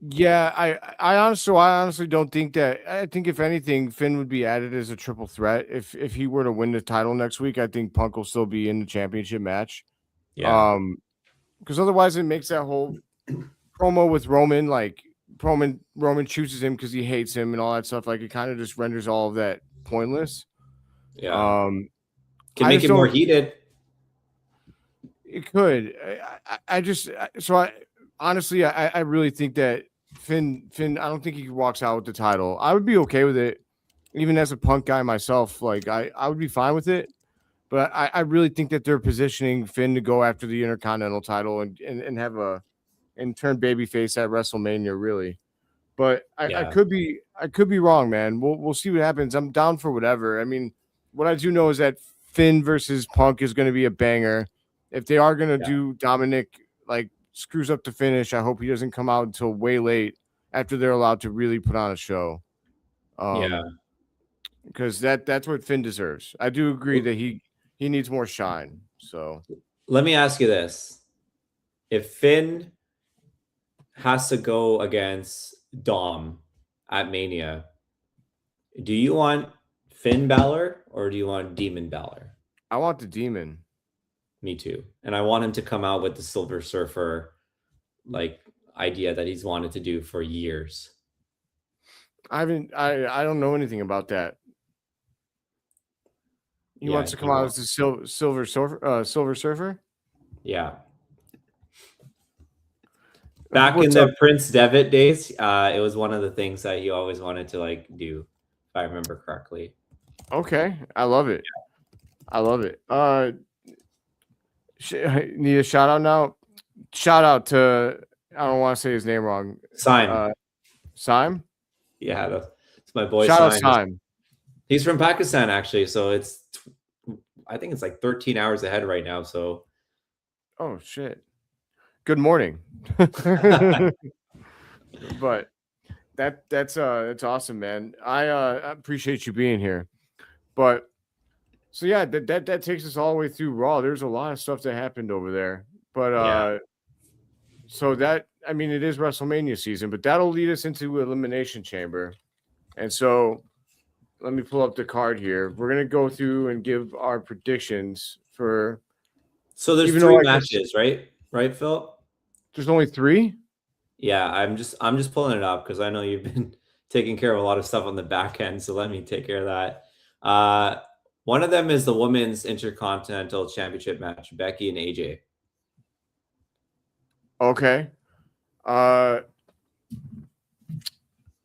S1: Yeah, I honestly don't think that. I think if anything, Finn would be added as a triple threat. If he were to win the title next week, I think Punk will still be in the championship match.
S2: Yeah.
S1: Because otherwise it makes that whole promo with Roman, like Roman chooses him because he hates him and all that stuff. Like it kind of just renders all of that pointless.
S2: Yeah. Can
S1: I
S2: make
S1: just
S2: it more
S1: don't.
S2: heated.
S1: It could. Honestly, I really think that Finn, I don't think he walks out with the title. I would be okay with it, even as a Punk guy myself. Like I would be fine with it, but I really think that they're positioning Finn to go after the Intercontinental title and have and turn babyface at WrestleMania, really. But I could be wrong, man. We'll see what happens. I'm down for whatever. I mean, what I do know is that Finn versus Punk is going to be a banger. If they are going to do Dominic like screws up the finish, I hope he doesn't come out until way late after they're allowed to really put on a show. Because that's what Finn deserves. I do agree that he needs more shine. So
S2: let me ask you this: if Finn has to go against Dom at Mania, do you want Finn Balor or do you want Demon Balor?
S1: I want the Demon.
S2: Me too. And I want him to come out with the Silver Surfer like idea that he's wanted to do for years.
S1: I don't know anything about that. He wants to come out as the Silver Surfer?
S2: Yeah. Back in the Prince Devitt days, it was one of the things that he always wanted to like do, if I remember correctly.
S1: Okay. I love it. I love it. Need a shout out now? Shout out to, I don't want to say his name wrong. Sime?
S2: Yeah, that's my boy.
S1: Shout out Sime.
S2: He's from Pakistan, actually. So I think it's like 13 hours ahead right now. So,
S1: oh shit. Good morning. But that's awesome, man. I appreciate you being here. But so yeah, that takes us all the way through Raw. There's a lot of stuff that happened over there. But so that, I mean, it is WrestleMania season, but that'll lead us into Elimination Chamber. And so let me pull up the card here. We're gonna go through and give our predictions for.
S2: So there's 3 matches, right? Right, Phil?
S1: There's only 3?
S2: Yeah, I'm just pulling it up because I know you've been taking care of a lot of stuff on the back end. So let me take care of that. One of them is the Women's Intercontinental Championship match, Becky and AJ.
S1: Okay.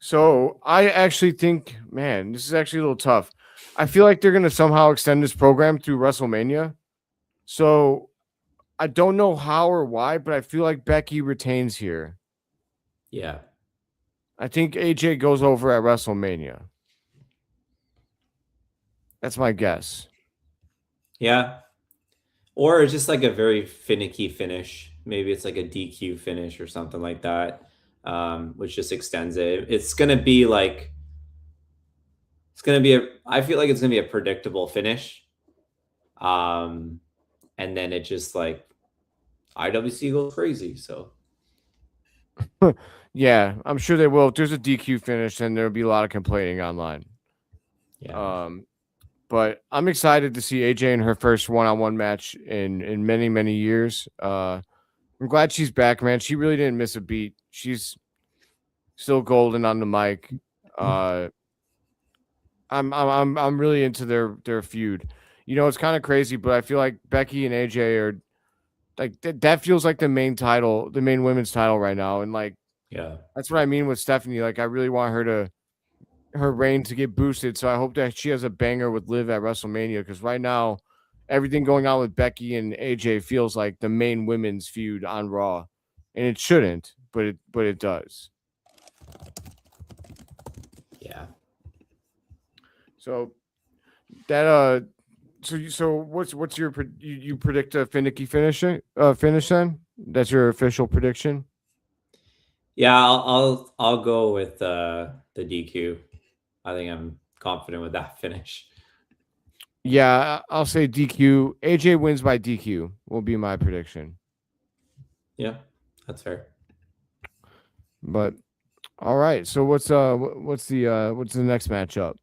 S1: So I actually think, man, this is actually a little tough. I feel like they're gonna somehow extend this program through WrestleMania. So I don't know how or why, but I feel like Becky retains here.
S2: Yeah.
S1: I think AJ goes over at WrestleMania. That's my guess.
S2: Yeah. Or it's just like a very finicky finish. Maybe it's like a DQ finish or something like that, which just extends it. It's going to be like, I feel like it's going to be a predictable finish. And then it just like, IWC goes crazy. So,
S1: Yeah, I'm sure they will. If there's a DQ finish, then there'll be a lot of complaining online.
S2: yeah.
S1: But I'm excited to see AJ in her first one-on-one match in many, many years. I'm glad she's back, man. She really didn't miss a beat. She's still golden on the mic. I'm really into their feud. You know, it's kind of crazy, but I feel like Becky and AJ are like that feels like the main title, the main women's title right now. And like
S2: Yeah.
S1: that's what I mean with Stephanie. Like I really want her reign to get boosted. So I hope that she has a banger with Liv at WrestleMania because right now everything going on with Becky and AJ feels like the main women's feud on Raw. And it shouldn't, but it does.
S2: Yeah.
S1: So that so what's your you predict a finicky finish then? That's your official prediction?
S2: Yeah, I'll go with the DQ. I think I'm confident with that finish.
S1: Yeah, I'll say DQ. AJ wins by DQ will be my prediction.
S2: Yeah, that's fair.
S1: But all right. So what's the next matchup?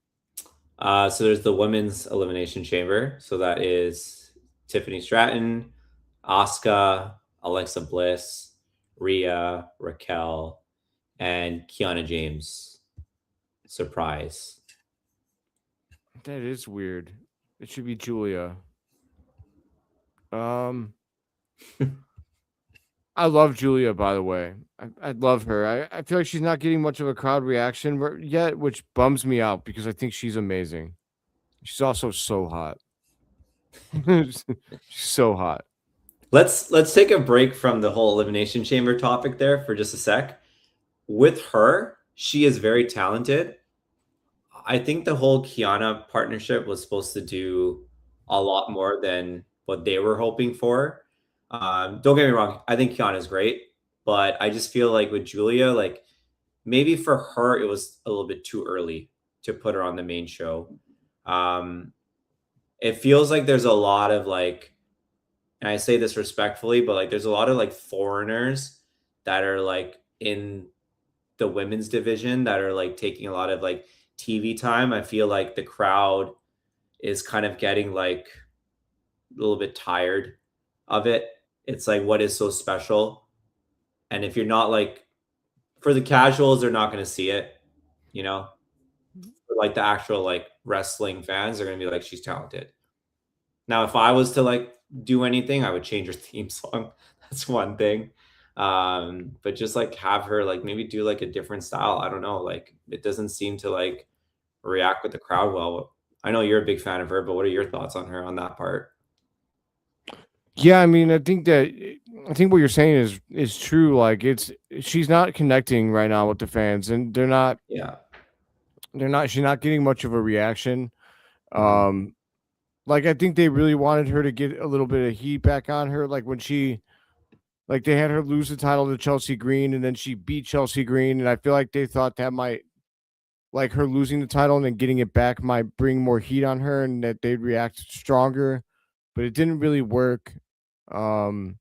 S2: So there's the Women's Elimination Chamber. So that is Tiffany Stratton, Asuka, Alexa Bliss, Rhea, Raquel, and Kiana James. Surprise.
S1: That is weird. It should be Julia. I love Julia, by the way. I love her. I feel like she's not getting much of a crowd reaction yet, which bums me out because I think she's amazing. She's also so hot. She's so hot.
S2: Let's take a break from the whole Elimination Chamber topic there for just a sec. With her, she is very talented. I think the whole Kiana partnership was supposed to do a lot more than what they were hoping for. Don't get me wrong, I think Kiana's great, but I just feel like with Julia, like maybe for her it was a little bit too early to put her on the main show. It feels like there's a lot of like, and I say this respectfully, but like there's a lot of like foreigners that are like in the women's division that are like taking a lot of like TV time. I feel like the crowd is kind of getting like a little bit tired of it. It's like, what is so special? And if you're not like, for the casuals, they're not going to see it, you know? For like the actual like wrestling fans, they're going to be like, she's talented. Now, if I was to like do anything, I would change her theme song. That's one thing. But just like have her like maybe do like a different style. I don't know. Like it doesn't seem to like react with the crowd well. I know you're a big fan of her, but what are your thoughts on her on that part?
S1: Yeah, I mean, I think what you're saying is true. Like she's not connecting right now with the fans, and
S2: Yeah.
S1: she's not getting much of a reaction. Like I think they really wanted her to get a little bit of heat back on her, like when like they had her lose the title to Chelsea Green, and then she beat Chelsea Green, and I feel like they thought that might, like her losing the title and then getting it back, might bring more heat on her, and that they'd react stronger, but it didn't really work. Um,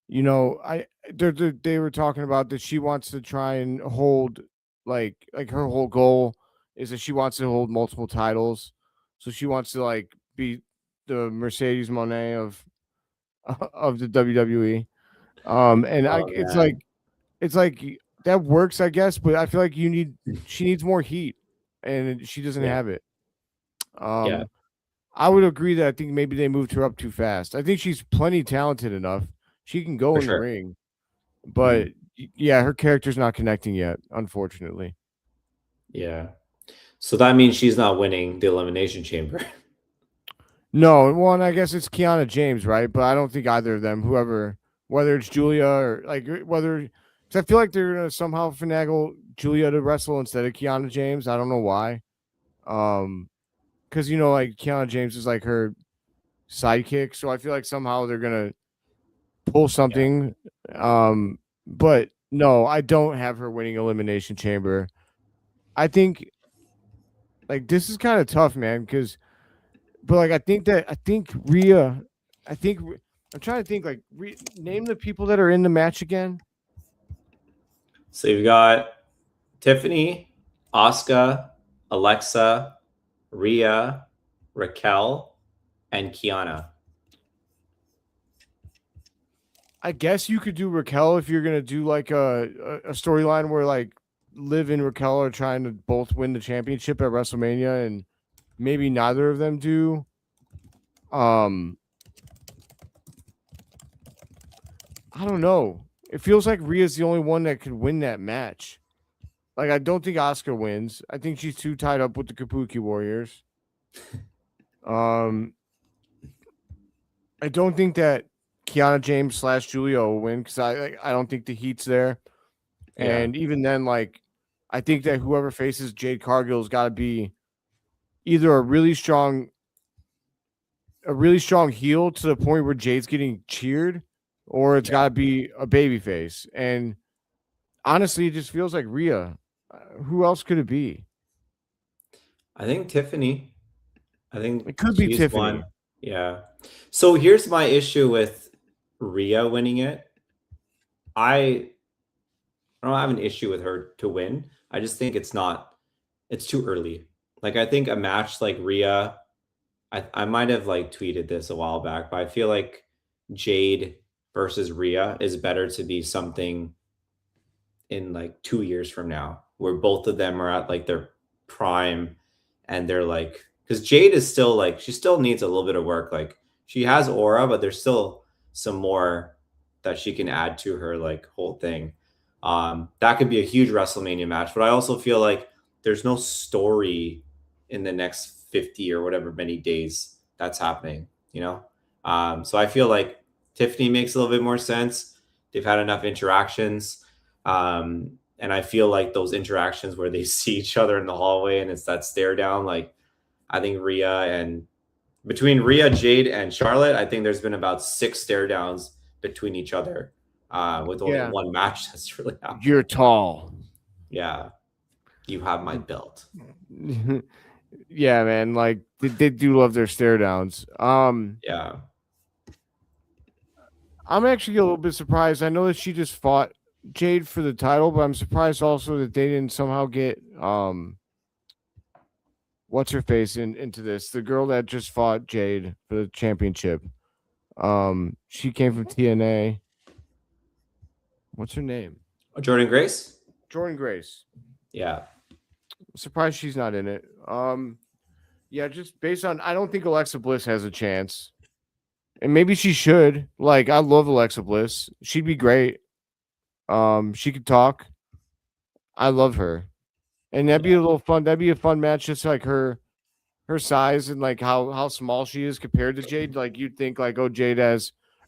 S1: you know, they were talking about that she wants to try and hold like her whole goal is that she wants to hold multiple titles. So she wants to like be the Mercedes Monet of the WWE. And
S2: Oh man.
S1: it's like that works, I guess, but I feel like she needs more heat and she doesn't
S2: Yeah.
S1: have it.
S2: Yeah.
S1: I would agree that I think maybe they moved her up too fast. I think she's plenty talented enough. She can go
S2: For
S1: in the
S2: sure.
S1: ring, but yeah, her character's not connecting yet, unfortunately.
S2: Yeah. So that means she's not winning the Elimination Chamber.
S1: No, one, I guess it's Kiana James, right? But I don't think either of them, whether it's Julia or because I feel like they're gonna somehow finagle Julia to wrestle instead of Kiana James. I don't know why. Because like Kiana James is like her sidekick, so I feel like somehow they're gonna pull something. But no, I don't have her winning Elimination Chamber. I think like this is kind of tough, man, but like I think Rhea, I'm trying to think like name the people that are in the match again.
S2: So you've got Tiffany, Asuka, Alexa, Rhea, Raquel, and Kiana.
S1: I guess you could do Raquel if you're gonna do like a storyline where like Liv and Raquel are trying to both win the championship at WrestleMania, and maybe neither of them do. I don't know. It feels like Rhea's the only one that could win that match. Like I don't think Asuka wins. I think she's too tied up with the Kabuki Warriors. I don't think that Kiana James / Julia will win because I don't think the heat's there.
S2: Yeah.
S1: And even then, like I think that whoever faces Jade Cargill's got to be either a really strong heel to the point where Jade's getting cheered, or it's got to be a baby face. And honestly, it just feels like Rhea. Who else could it be?
S2: I think Tiffany. I think
S1: It could be
S2: she's
S1: Tiffany.
S2: one. Yeah. So here's my issue with Rhea winning it. I don't have an issue with her to win. I just think it's too early. Like I think a match like Rhea, I might have like tweeted this a while back, but I feel like Jade versus Rhea is better to be something in like 2 years from now, where both of them are at like their prime, and they're like, because Jade is still like, she still needs a little bit of work. Like she has aura, but there's still some more that she can add to her like whole thing. That could be a huge WrestleMania match, but I also feel like there's no story in the next 50 or whatever many days that's happening, you know? So I feel like Tiffany makes a little bit more sense. They've had enough interactions. And I feel like those interactions where they see each other in the hallway and it's that stare down, like I think between Rhea, Jade, and Charlotte, I think there's been about 6 stare downs between each other with only one match that's really happened.
S1: You're tall.
S2: Yeah. You have my belt.
S1: Yeah, man. Like they do love their stare downs.
S2: Yeah.
S1: I'm actually a little bit surprised. I know that she just fought Jade for the title, but I'm surprised also that they didn't somehow get what's her face into this. The girl that just fought Jade for the championship. She came from TNA. What's her name?
S2: Jordan Grace?
S1: Jordan Grace.
S2: Yeah.
S1: I'm surprised she's not in it. Yeah, just based on I don't think Alexa Bliss has a chance. And maybe she should. Like, I love Alexa Bliss. She'd be great. She could talk. I love her. And that'd be a little fun. That'd be a fun match, just like her size and like how small she is compared to Jade. Like you'd think like, oh,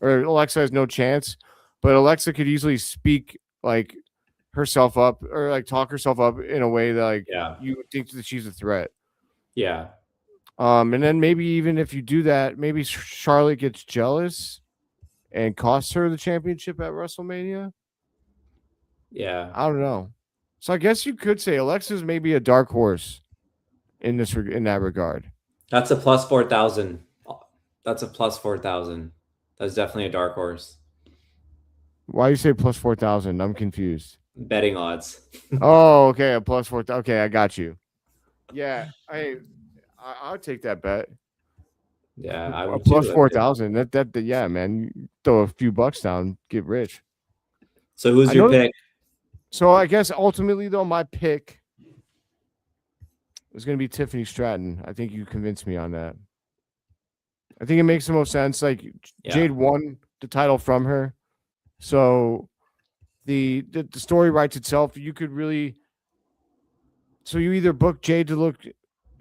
S1: Alexa has no chance. But Alexa could easily speak like herself up or like talk herself up in a way that like you would think that she's a threat.
S2: Yeah.
S1: And then maybe even if you do that, maybe Charlotte gets jealous and costs her the championship at WrestleMania.
S2: Yeah.
S1: I don't know. So I guess you could say Alexa's maybe a dark horse in that regard.
S2: That's a plus 4,000. That's a plus 4,000. That's definitely a dark horse.
S1: Why you say plus 4,000? I'm confused.
S2: Betting odds.
S1: Oh, okay, a plus 4,000. Okay, I got you. Yeah, I'll take that bet.
S2: Yeah, I
S1: a
S2: would
S1: plus
S2: too.
S1: 4,000. That yeah, man. You throw a few bucks down, get rich.
S2: So who's your pick?
S1: So I guess ultimately though, my pick is going to be Tiffany Stratton. I think you convinced me on that. I think it makes the most sense. Like Jade won the title from her, so the story writes itself. You could really, so you either book Jade to look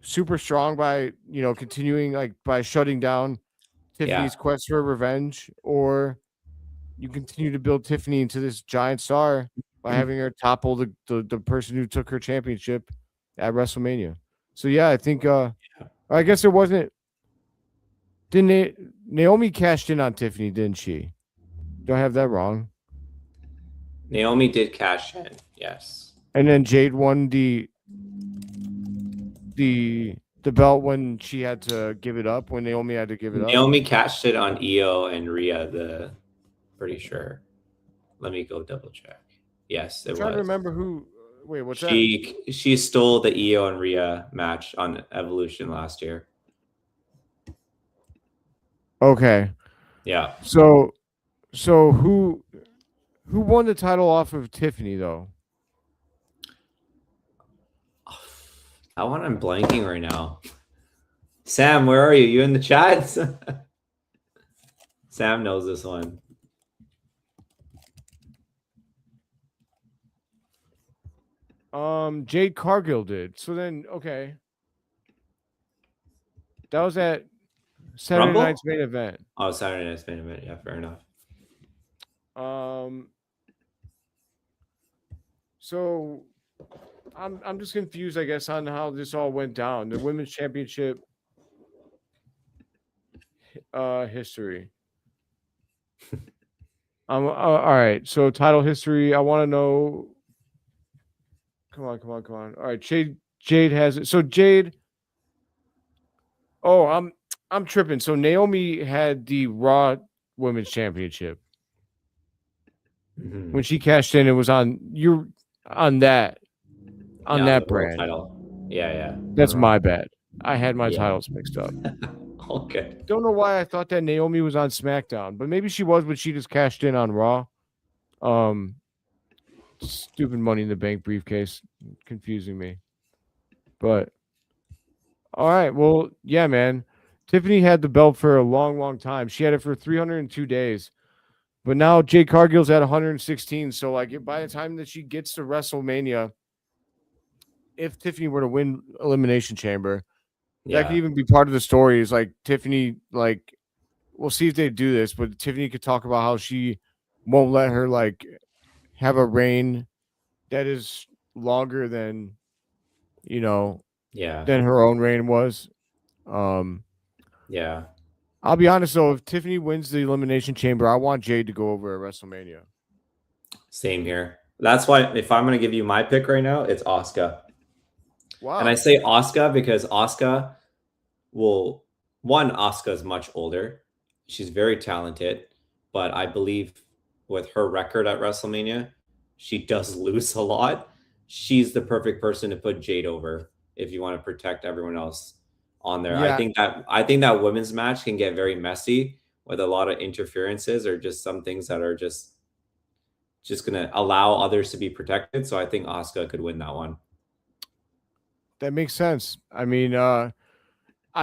S1: super strong by continuing like by shutting down Tiffany's quest for revenge, or you continue to build Tiffany into this giant star by having her topple the person who took her championship at WrestleMania. So yeah, I think I guess it wasn't. Didn't Naomi cashed in on Tiffany, didn't she? Do I have that wrong?
S2: Naomi did cash in, yes.
S1: And then Jade won the belt when she had to give it up, when Naomi had to give it up.
S2: Naomi cashed it on Io and Rhea, pretty sure. Let me go double check. Yes, it was. I'm
S1: trying to remember who. Wait, what's that?
S2: She stole the Io and Rhea match on Evolution last year.
S1: Okay.
S2: Yeah.
S1: So who won the title off of Tiffany though?
S2: That one I'm blanking right now. Sam, where are you? You in the chat? Sam knows this one.
S1: Jade Cargill did. So then, okay. That was at Saturday night's main event.
S2: Oh, Saturday night's main event. Yeah, fair enough.
S1: So I'm just confused, I guess, on how this all went down. The women's championship history. All right. So title history. I want to know. Come on. All right. Jade has it. So Jade. Oh, I'm tripping. So Naomi had the Raw Women's Championship.
S2: Mm-hmm.
S1: When she cashed in, it was on that brand.
S2: Title. Yeah.
S1: That's my bad. I had my titles mixed up.
S2: Okay.
S1: Don't know why I thought that Naomi was on SmackDown, but maybe she was, but she just cashed in on Raw. Stupid Money in the Bank briefcase, confusing me. But all right, well, yeah, man. Tiffany had the belt for a long, long time. She had it for 302 days. But now Jade Cargill's at 116. So, like, by the time that she gets to WrestleMania, if Tiffany were to win Elimination Chamber, that could even be part of the story. Is like Tiffany, like, we'll see if they do this, but Tiffany could talk about how she won't let her, like, have a reign that is longer than, than her own reign was.
S2: Yeah.
S1: I'll be honest though, if Tiffany wins the Elimination Chamber, I want Jade to go over at WrestleMania.
S2: Same here. That's why if I'm going to give you my pick right now, it's Asuka.
S1: Wow.
S2: And I say Asuka because Asuka Asuka is much older. She's very talented, but I believe with her record at WrestleMania, she does lose a lot. She's the perfect person to put Jade over if you want to protect everyone else on there.
S1: Yeah.
S2: I think that women's match can get very messy with a lot of interferences or just some things that are just going to allow others to be protected. So I think Asuka could win that one.
S1: That makes sense. I mean, I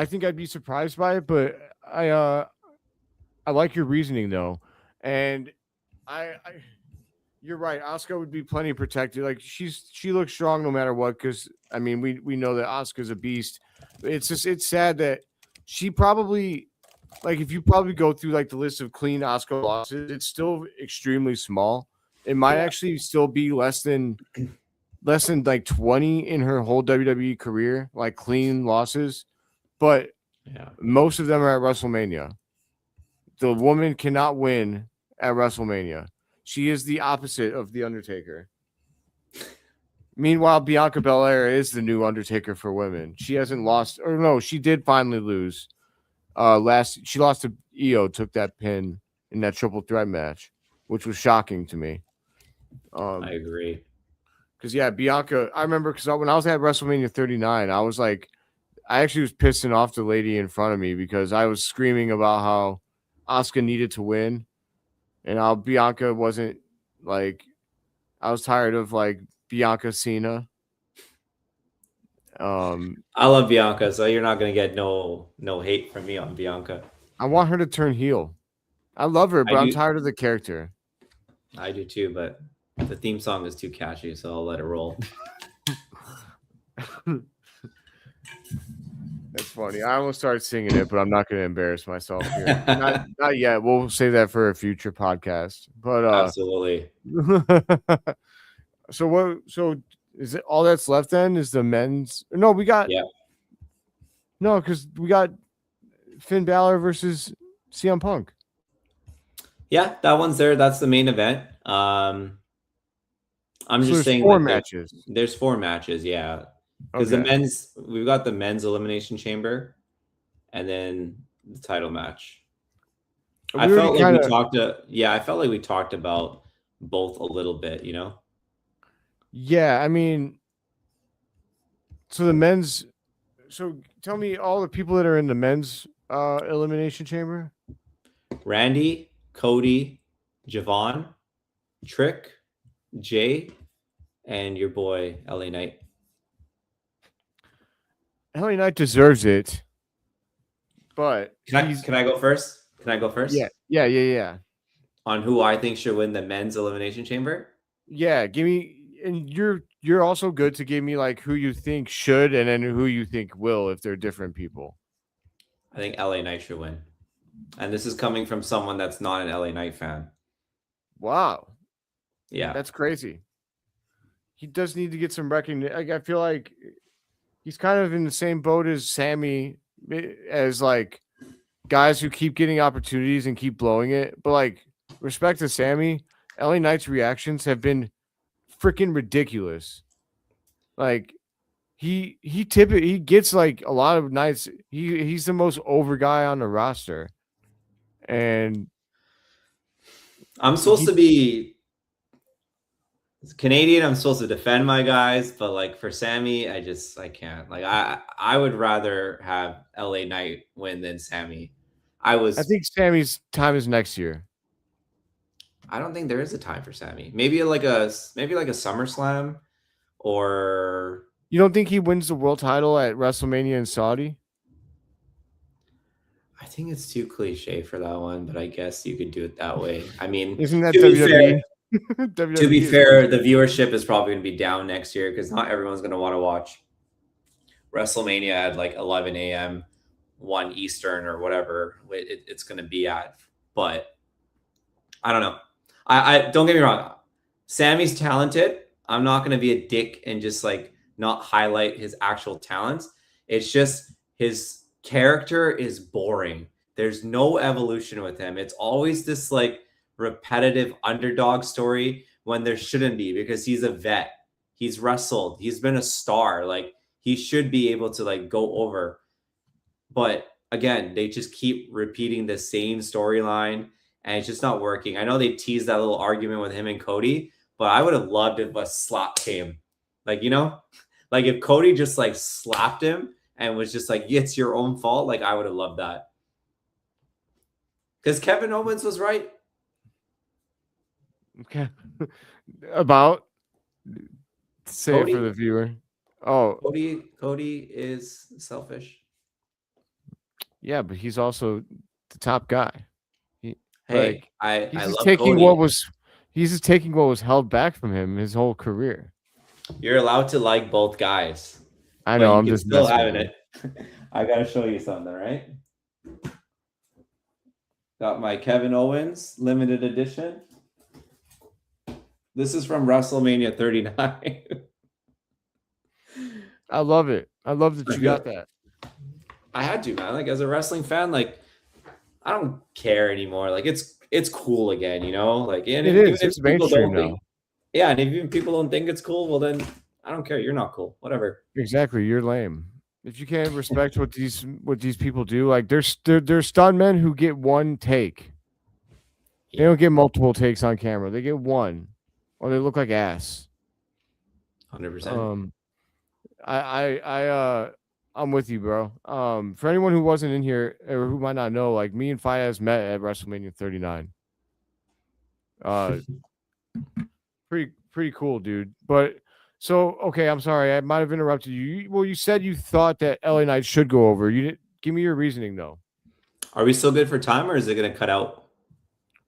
S1: think I'd be surprised by it, but I like your reasoning though. And I you're right. Asuka would be plenty protected. Like she looks strong no matter what. Because I mean, we know that Asuka's a beast. It's sad that she probably, like, if you probably go through like the list of clean Asuka losses, it's still extremely small. It might actually still be less than like 20 in her whole WWE career, like clean losses. But most of them are at WrestleMania. The woman cannot win at WrestleMania. She is the opposite of The Undertaker. Meanwhile, Bianca Belair is the new Undertaker for women. She hasn't lost, or no, she did finally lose. She lost to Io, took that pin in that triple threat match, which was shocking to me.
S2: I agree.
S1: Because Bianca, I remember because when I was at WrestleMania 39, I was like, I actually was pissing off the lady in front of me because I was screaming about how Asuka needed to win. And how Bianca wasn't, like, I was tired of like Bianca Cena.
S2: I love Bianca, so you're not gonna get no hate from me on Bianca.
S1: I want her to turn heel. I love her, but I'm
S2: do.
S1: tired of the character.
S2: I do too, but the theme song is too catchy, so I'll let it roll.
S1: That's funny. I almost started singing it, but I'm not going to embarrass myself here. Not yet. We'll save that for a future podcast. But
S2: Absolutely.
S1: So is it all that's left then? Is the men's? No, we got no, because we got Finn Balor versus CM Punk.
S2: Yeah, that one's there. That's the main event. I'm just saying
S1: 4 matches.
S2: There's 4 matches, yeah. Because the men's, we've got the men's Elimination Chamber, and then the title match. I felt like we talked about both a little bit, you know.
S1: Yeah, I mean, so the men's. So tell me all the people that are in the men's Elimination Chamber.
S2: Randy, Cody, Javon, Trick, Jay, and your boy LA Knight.
S1: LA Knight deserves it, but
S2: can I go first?
S1: Yeah.
S2: On who I think should win the men's Elimination Chamber?
S1: Yeah, give me, and you're also good to give me like who you think should and then who you think will if they're different people.
S2: I think LA Knight should win. And this is coming from someone that's not an LA Knight fan.
S1: Wow.
S2: Yeah.
S1: That's crazy. He does need to get some recognition. Like, I feel like he's kind of in the same boat as Sammy, as like guys who keep getting opportunities and keep blowing it. But like, respect to Sammy, LA Knight's reactions have been freaking ridiculous. Like, he gets like a lot of nights. He's the most over guy on the roster. And
S2: I'm supposed to be Canadian. I'm supposed to defend my guys, but like for Sammy, I can't. Like I would rather have LA Knight win than Sammy. I
S1: think Sammy's time is next year.
S2: I don't think there is a time for Sammy. Maybe like a SummerSlam, or
S1: you don't think he wins the world title at WrestleMania in Saudi?
S2: I think it's too cliche for that one, but I guess you could do it that way. I mean,
S1: isn't that WWE?
S2: To be fair, the viewership is probably going to be down next year because not everyone's going to want to watch WrestleMania at like 11 a.m., 1 Eastern or whatever it's going to be at. But I don't know. I don't get me wrong. Sammy's talented. I'm not going to be a dick and just like not highlight his actual talents. It's just his character is boring. There's no evolution with him. It's always this like repetitive underdog story when there shouldn't be, because he's a vet. He's wrestled. He's been a star. Like, he should be able to like go over. But again, they just keep repeating the same storyline and it's just not working. I know they teased that little argument with him and Cody, but I would have loved if a slap came. Like, you know, like if Cody just like slapped him and was just like, it's your own fault. Like, I would have loved that. Because Kevin Owens was right.
S1: Okay. About say Cody? It for the viewer. Oh,
S2: Cody is selfish.
S1: Yeah, but he's also the top guy.
S2: He's just
S1: taking
S2: Cody.
S1: He's just taking what was held back from him his whole career.
S2: You're allowed to like both guys.
S1: I know. I'm just
S2: still having it. I gotta show you something, right? Got my Kevin Owens limited edition. This is from WrestleMania 39.
S1: I love it. I love that you got that.
S2: I had to, man. Like, as a wrestling fan, like, I don't care anymore. Like, it's cool again, you know? Like, and
S1: it is. It's mainstream now.
S2: Yeah, and if even people don't think it's cool, well, then I don't care. You're not cool. Whatever.
S1: Exactly. You're lame. If you can't respect what these people do, like, they're stuntmen who get one take. They don't get multiple takes on camera. They get one, or they look like ass.
S2: 100%.
S1: I'm with you, bro. For anyone who wasn't in here or who might not know, like, me and Fayyaz met at WrestleMania 39. Pretty cool, dude. But so, okay, I'm sorry, I might have interrupted you. Well, you said you thought that LA Knight should go over. You didn't give me your reasoning though.
S2: Are we still good for time, or is it going to cut out?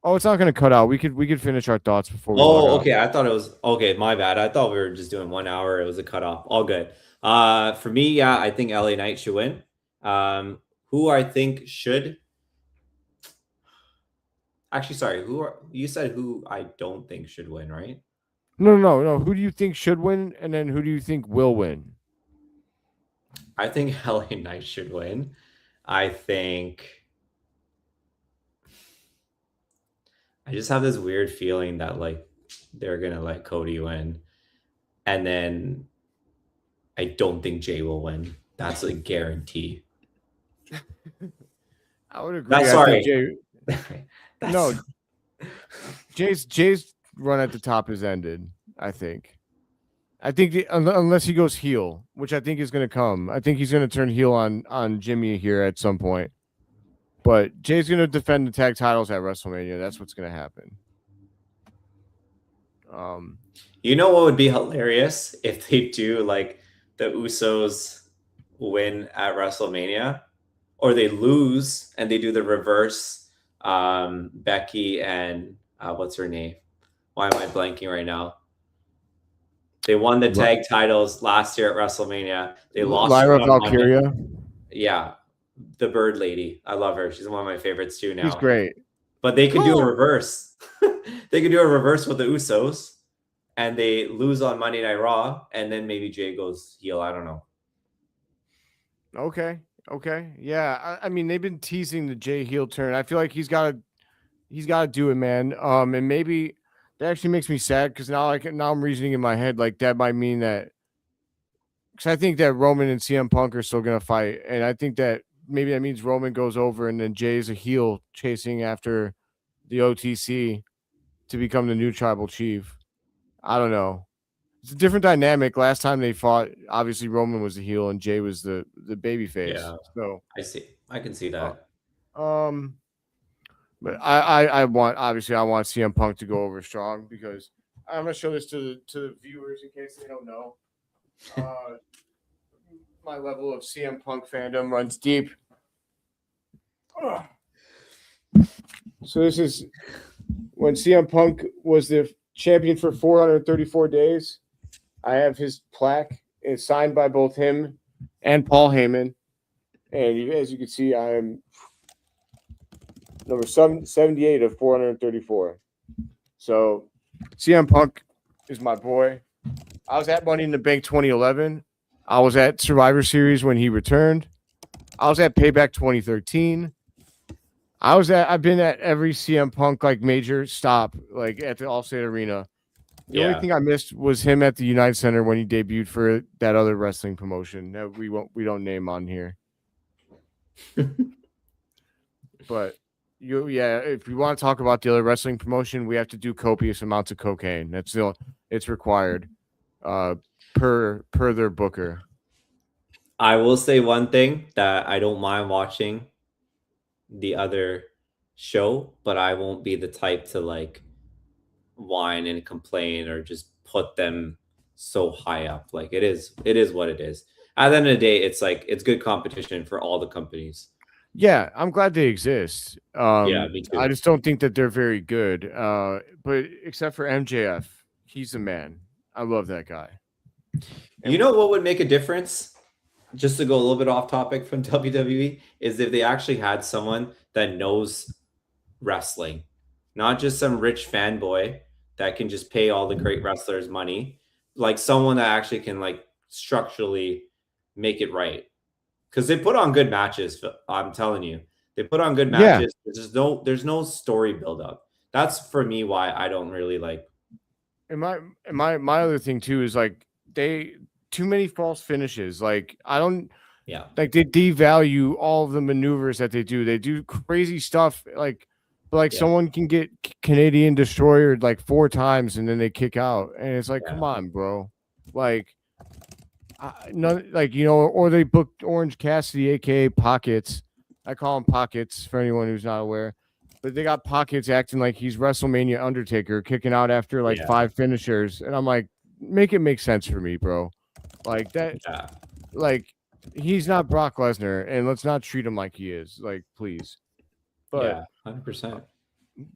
S1: Oh, it's not going to cut out. We could finish our thoughts before we log out.
S2: Okay. I thought it was okay. My bad. I thought we were just doing 1 hour. It was a cutoff. All good. For me, yeah, I think LA Knight should win. Who I think should. Actually, sorry. You said who I don't think should win, right?
S1: No. Who do you think should win, and then who do you think will win?
S2: I think LA Knight should win. I just have this weird feeling that like they're gonna let Cody win, and then I don't think Jay will win. That's a guarantee.
S1: I would agree.
S2: That's sorry.
S1: No, Jay's run at the top has ended. I think unless he goes heel, which I think is going to come. I think he's going to turn heel on Jimmy here at some point. But Jay's going to defend the tag titles at WrestleMania. That's what's going to happen.
S2: You know what would be hilarious if they do like the Usos win at WrestleMania, or they lose and they do the reverse. Becky and what's her name? Why am I blanking right now? They won the tag titles last year at WrestleMania. They lost.
S1: Lyra Valkyria.
S2: Yeah, the Bird Lady. I love her. She's one of my favorites too now.
S1: She's great.
S2: But they could do a reverse. They could do a reverse with the Usos, and they lose on Monday Night Raw, and then maybe Jay goes heel. I don't know.
S1: Okay. Yeah. I mean, they've been teasing the Jay heel turn. I feel like he's got to do it, man. And maybe that actually makes me sad because now I'm reasoning in my head like that might mean that, because I think that Roman and CM Punk are still gonna fight, and I think that maybe that means Roman goes over and then Jay's a heel chasing after the OTC to become the new tribal chief. I don't know. It's a different dynamic. Last time they fought, obviously Roman was the heel and Jay was the baby face.
S2: Yeah.
S1: So
S2: I see. I can see that.
S1: But I want CM Punk to go over strong, because I'm gonna show this to the viewers in case they don't know. My level of CM Punk fandom runs deep. So this is when CM Punk was the champion for 434 days. I have his plaque. It's signed by both him and Paul Heyman. And as you can see, I am number 78 of 434. So CM Punk is my boy. I was at Money in the Bank 2011. I was at Survivor Series when he returned. I was at Payback 2013. I've been at every CM Punk like major stop, like at the Allstate Arena. The only thing I missed was him at the United Center when he debuted for that other wrestling promotion that we don't name on here. But if you want to talk about the other wrestling promotion, we have to do copious amounts of cocaine. It's required per their booker.
S2: I will say one thing that I don't mind watching the other show, but I won't be the type to like whine and complain or just put them so high up. Like it is what it is. At the end of the day, it's like it's good competition for all the companies.
S1: Yeah, I'm glad they exist.
S2: Me too.
S1: I just don't think that they're very good. But except for MJF, he's a man. I love that guy.
S2: You know what would make a difference? Just to go a little bit off topic from WWE, is if they actually had someone that knows wrestling, not just some rich fanboy that can just pay all the great wrestlers money, like someone that actually can like structurally make it right. Because they put on good matches. I'm telling you, they put on good matches. Yeah. There's no story buildup. That's for me why I don't really like.
S1: And my other thing too is like too many false finishes. Like I don't. Yeah. Like they devalue all of the maneuvers that they do. They do crazy stuff. Someone can get Canadian Destroyer like 4 times and then they kick out, and it's like, come on, bro. Like. Or they booked Orange Cassidy, aka Pockets. I call him Pockets for anyone who's not aware. But they got Pockets acting like he's WrestleMania Undertaker, kicking out after 5 finishers, and I'm like, make it make sense for me, bro. Like that, like he's not Brock Lesnar, and let's not treat him like he is. Like, please. But
S2: Yeah, 100%.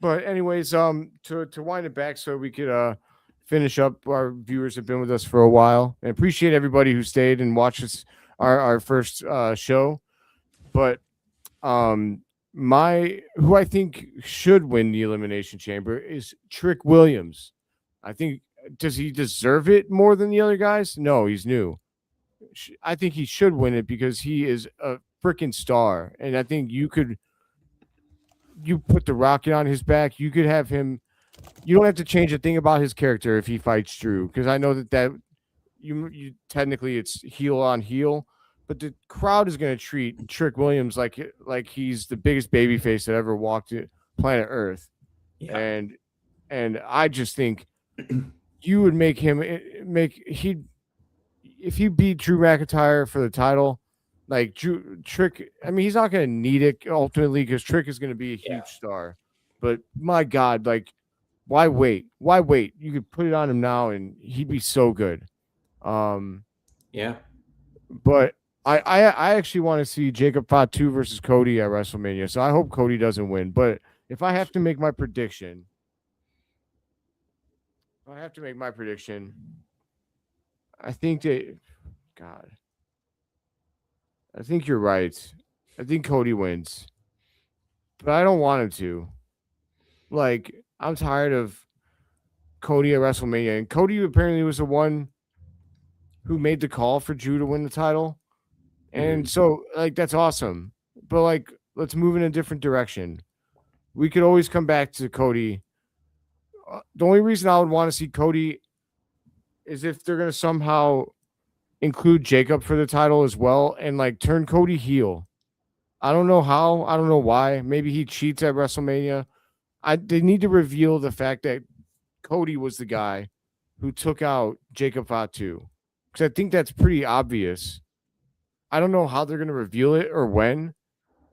S1: but anyways, to wind it back so we could finish up. Our viewers have been with us for a while, and appreciate everybody who stayed and watched us our first show. But um, my who I think should win the Elimination Chamber is Trick Williams. I think, does he deserve it more than the other guys? No, he's new. I think he should win it because he is a freaking star, and I think you put the rocket on his back, you could have him. You don't have to change a thing about his character if he fights Drew, because I know that you technically it's heel on heel, but the crowd is going to treat Trick Williams like he's the biggest babyface that ever walked planet Earth,
S2: Yeah.
S1: and I just think you would make him make he if he beat Drew McIntyre for the title, like Trick. I mean, he's not going to need it ultimately because Trick is going to be a huge star. But my God, like, why wait? Why wait? You could put it on him now, and he'd be so good.
S2: Yeah.
S1: But I actually want to see Jacob Fatu versus Cody at WrestleMania. So I hope Cody doesn't win. But if I have to make my prediction, I think that, God, I think you're right. I think Cody wins, but I don't want him to. Like, I'm tired of Cody at WrestleMania, and Cody apparently was the one who made the call for Drew to win the title, and so like that's awesome. But like, let's move in a different direction. We could always come back to Cody. The only reason I would want to see Cody is if they're gonna somehow include Jacob for the title as well and like turn Cody heel. I don't know how. I don't know why. Maybe he cheats at WrestleMania. They need to reveal the fact that Cody was the guy who took out Jacob Fatu, because I think that's pretty obvious. I don't know how they're going to reveal it or when,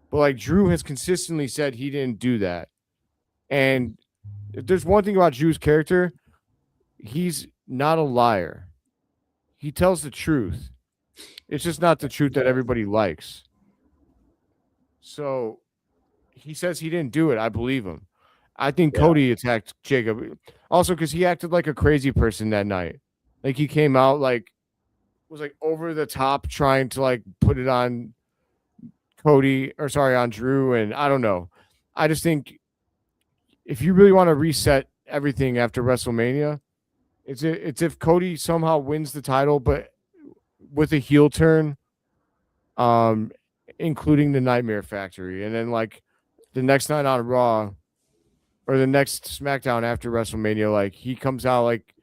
S1: but like Drew has consistently said he didn't do that. And if there's one thing about Drew's character, he's not a liar. He tells the truth. It's just not the truth that everybody likes. So he says he didn't do it. I believe him. I think Cody attacked Jacob also because he acted like a crazy person that night. Like he came out like was like over the top trying to like put it on on Drew, and I don't know. I just think if you really want to reset everything after WrestleMania, it's if Cody somehow wins the title, but with a heel turn, including the Nightmare Factory, and then like the next night on Raw or the next SmackDown after WrestleMania, like he comes out like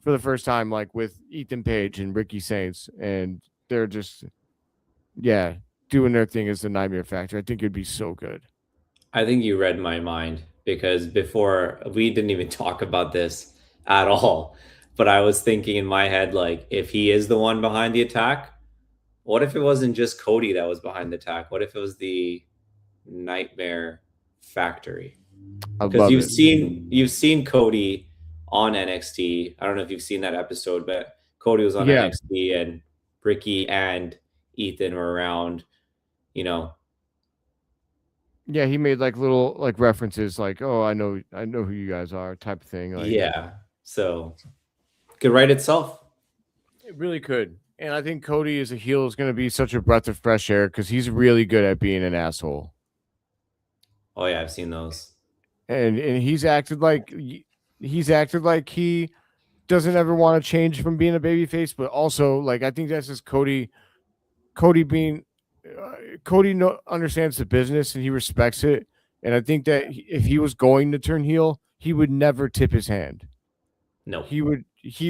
S1: for the first time, like with Ethan Page and Ricky Saints, and they're just doing their thing as the Nightmare Factory. I think it'd be so good.
S2: I think you read my mind because before we didn't even talk about this at all. But I was thinking in my head, like, if he is the one behind the attack, what if it wasn't just Cody that was behind the attack? What if it was the Nightmare Factory? Because you've seen Cody on NXT. I don't know if you've seen that episode, but Cody was on NXT and Ricky and Ethan were around, you know.
S1: Yeah, he made like little like references like, "Oh, I know who you guys are," type of thing. Like,
S2: yeah. So could write itself.
S1: It really could. And I think Cody as a heel is going to be such a breath of fresh air because he's really good at being an asshole.
S2: Oh yeah, I've seen those.
S1: And he's acted like he doesn't ever want to change from being a babyface, but also like I think that's just Cody being Cody understands the business and he respects it. And I think that if he was going to turn heel, he would never tip his hand.
S2: No,
S1: he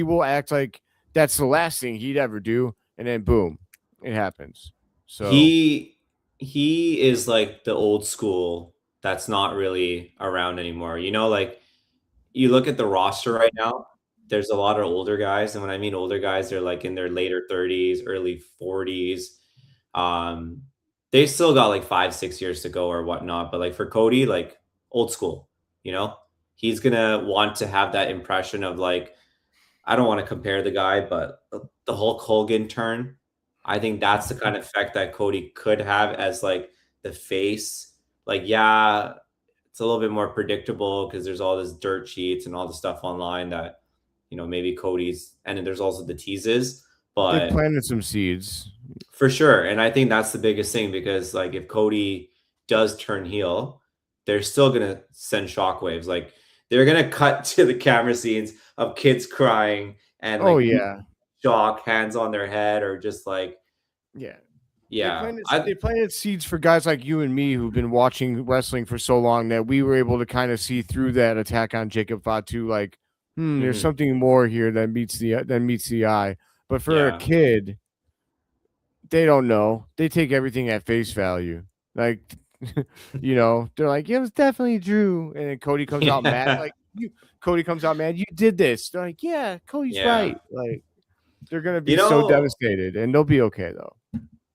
S1: will act like that's the last thing he'd ever do, and then boom, it happens. So
S2: he is like the old school that's not really around anymore. You know, like you look at the roster right now, there's a lot of older guys, and when I mean older guys, they're like in their later 30s, early 40s. They still got like 5-6 years to go or whatnot, but like for Cody, like old school, you know, he's gonna want to have that impression of like, I don't want to compare the guy, but the Hulk Hogan turn, I think that's the kind of effect that Cody could have as like the face like, yeah, it's a little bit more predictable because there's all this dirt sheets and all the stuff online that, maybe Cody's, and then there's also the teases,
S1: They
S2: but
S1: planted some seeds.
S2: for sure. And I think that's the biggest thing because, like, if Cody does turn heel, they're still going to send shockwaves. Like, they're going to cut to the camera scenes of kids crying and, like,
S1: Yeah.
S2: shock, hands on their head, or just like,
S1: Yeah.
S2: yeah.
S1: They planted seeds for guys like you and me who've been watching wrestling for so long that we were able to kind of see through that attack on Jacob Fatu. Like, there's something more here that meets the eye. But for a kid, they don't know. They take everything at face value. Like, they're like, it was definitely Drew. And then Cody comes out mad. Like, Cody comes out mad. You did this. They're like, yeah, Cody's right. Like, they're going to be so devastated, and they'll be okay, though.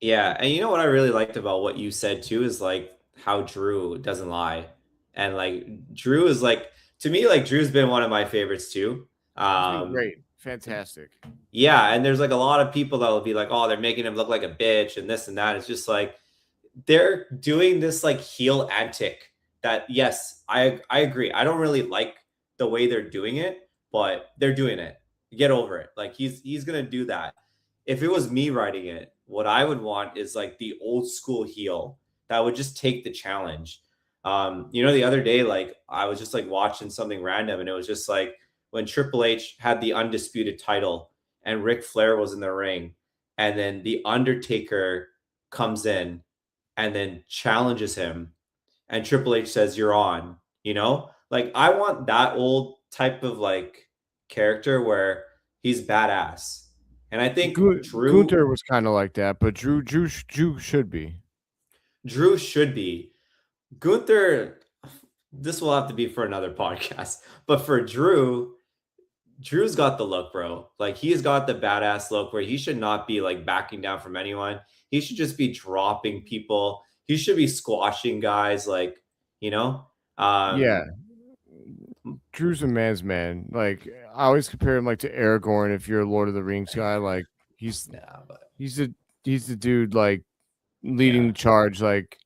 S2: Yeah. And what I really liked about what you said, too, is like how Drew doesn't lie. And like, Drew is like, to me, like, Drew's been one of my favorites, too.
S1: He's been great. Fantastic.
S2: Yeah, and there's like a lot of people that will be like, oh, they're making him look like a bitch and this and that. It's just like they're doing this like heel antic that, yes, I agree. I don't really like the way they're doing it, but they're doing it. Get over it. Like he's gonna do that. If it was me writing it, what I would want is like the old school heel that would just take the challenge. The other day, like I was just like watching something random, and it was just like when Triple H had the undisputed title and Ric Flair was in the ring, and then the Undertaker comes in and then challenges him, and Triple H says, "You're on." Like I want that old type of like character where he's badass. And I think
S1: Gunther was kind of like that, but Drew should be.
S2: Drew should be. Gunther, this will have to be for another podcast. But for Drew's got the look, bro. Like he's got the badass look where he should not be like backing down from anyone. He should just be dropping people. He should be squashing guys, like,
S1: yeah. Drew's a man's man. Like I always compare him like to Aragorn. If you're a Lord of the Rings guy, like he's the dude like leading the charge. Like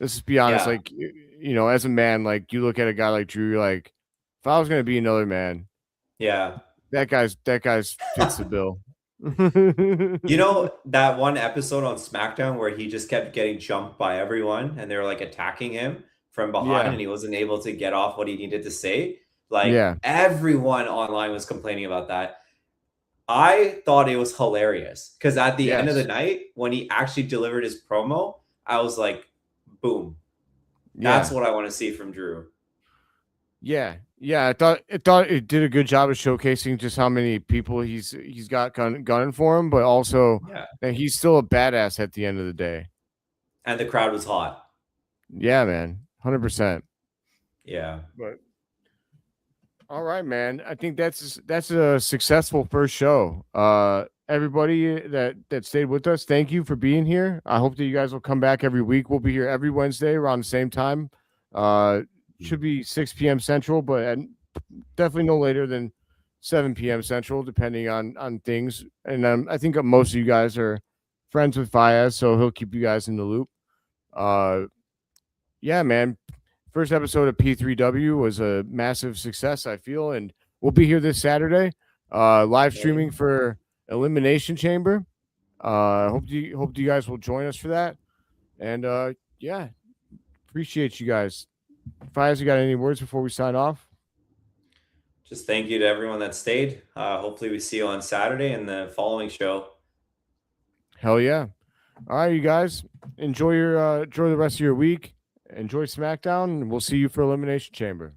S1: let's just be honest. Like as a man, like you look at a guy like Drew, you're like, if I was gonna be another man, that guy's fits the bill.
S2: That one episode on SmackDown where he just kept getting jumped by everyone and they were like attacking him from behind and he wasn't able to get off what he needed to say. Like everyone online was complaining about that. I thought it was hilarious because at the end of the night, when he actually delivered his promo, I was like, boom. That's what I want to see from Drew.
S1: Yeah. I thought it did a good job of showcasing just how many people he's got gunning for him, but also that he's still a badass at the end of the day.
S2: And the crowd was hot.
S1: Yeah, man. 100%.
S2: Yeah.
S1: But all right, man. I think that's a successful first show. Everybody that stayed with us, thank you for being here. I hope that you guys will come back every week. We'll be here every Wednesday around the same time. Should be 6 p.m. Central, but definitely no later than 7 p.m. Central, depending on things. And I think most of you guys are friends with Fayyaz, so he'll keep you guys in the loop. Yeah, man. First episode of P3W was a massive success, I feel, and we'll be here this Saturday, live streaming for Elimination Chamber. Hope you guys will join us for that. And appreciate you guys. Fayyaz, you got any words before we sign off?
S2: Just thank you to everyone that stayed. Hopefully we see you on Saturday in the following show.
S1: Hell yeah. All right, you guys. Enjoy the rest of your week. Enjoy SmackDown, and we'll see you for Elimination Chamber.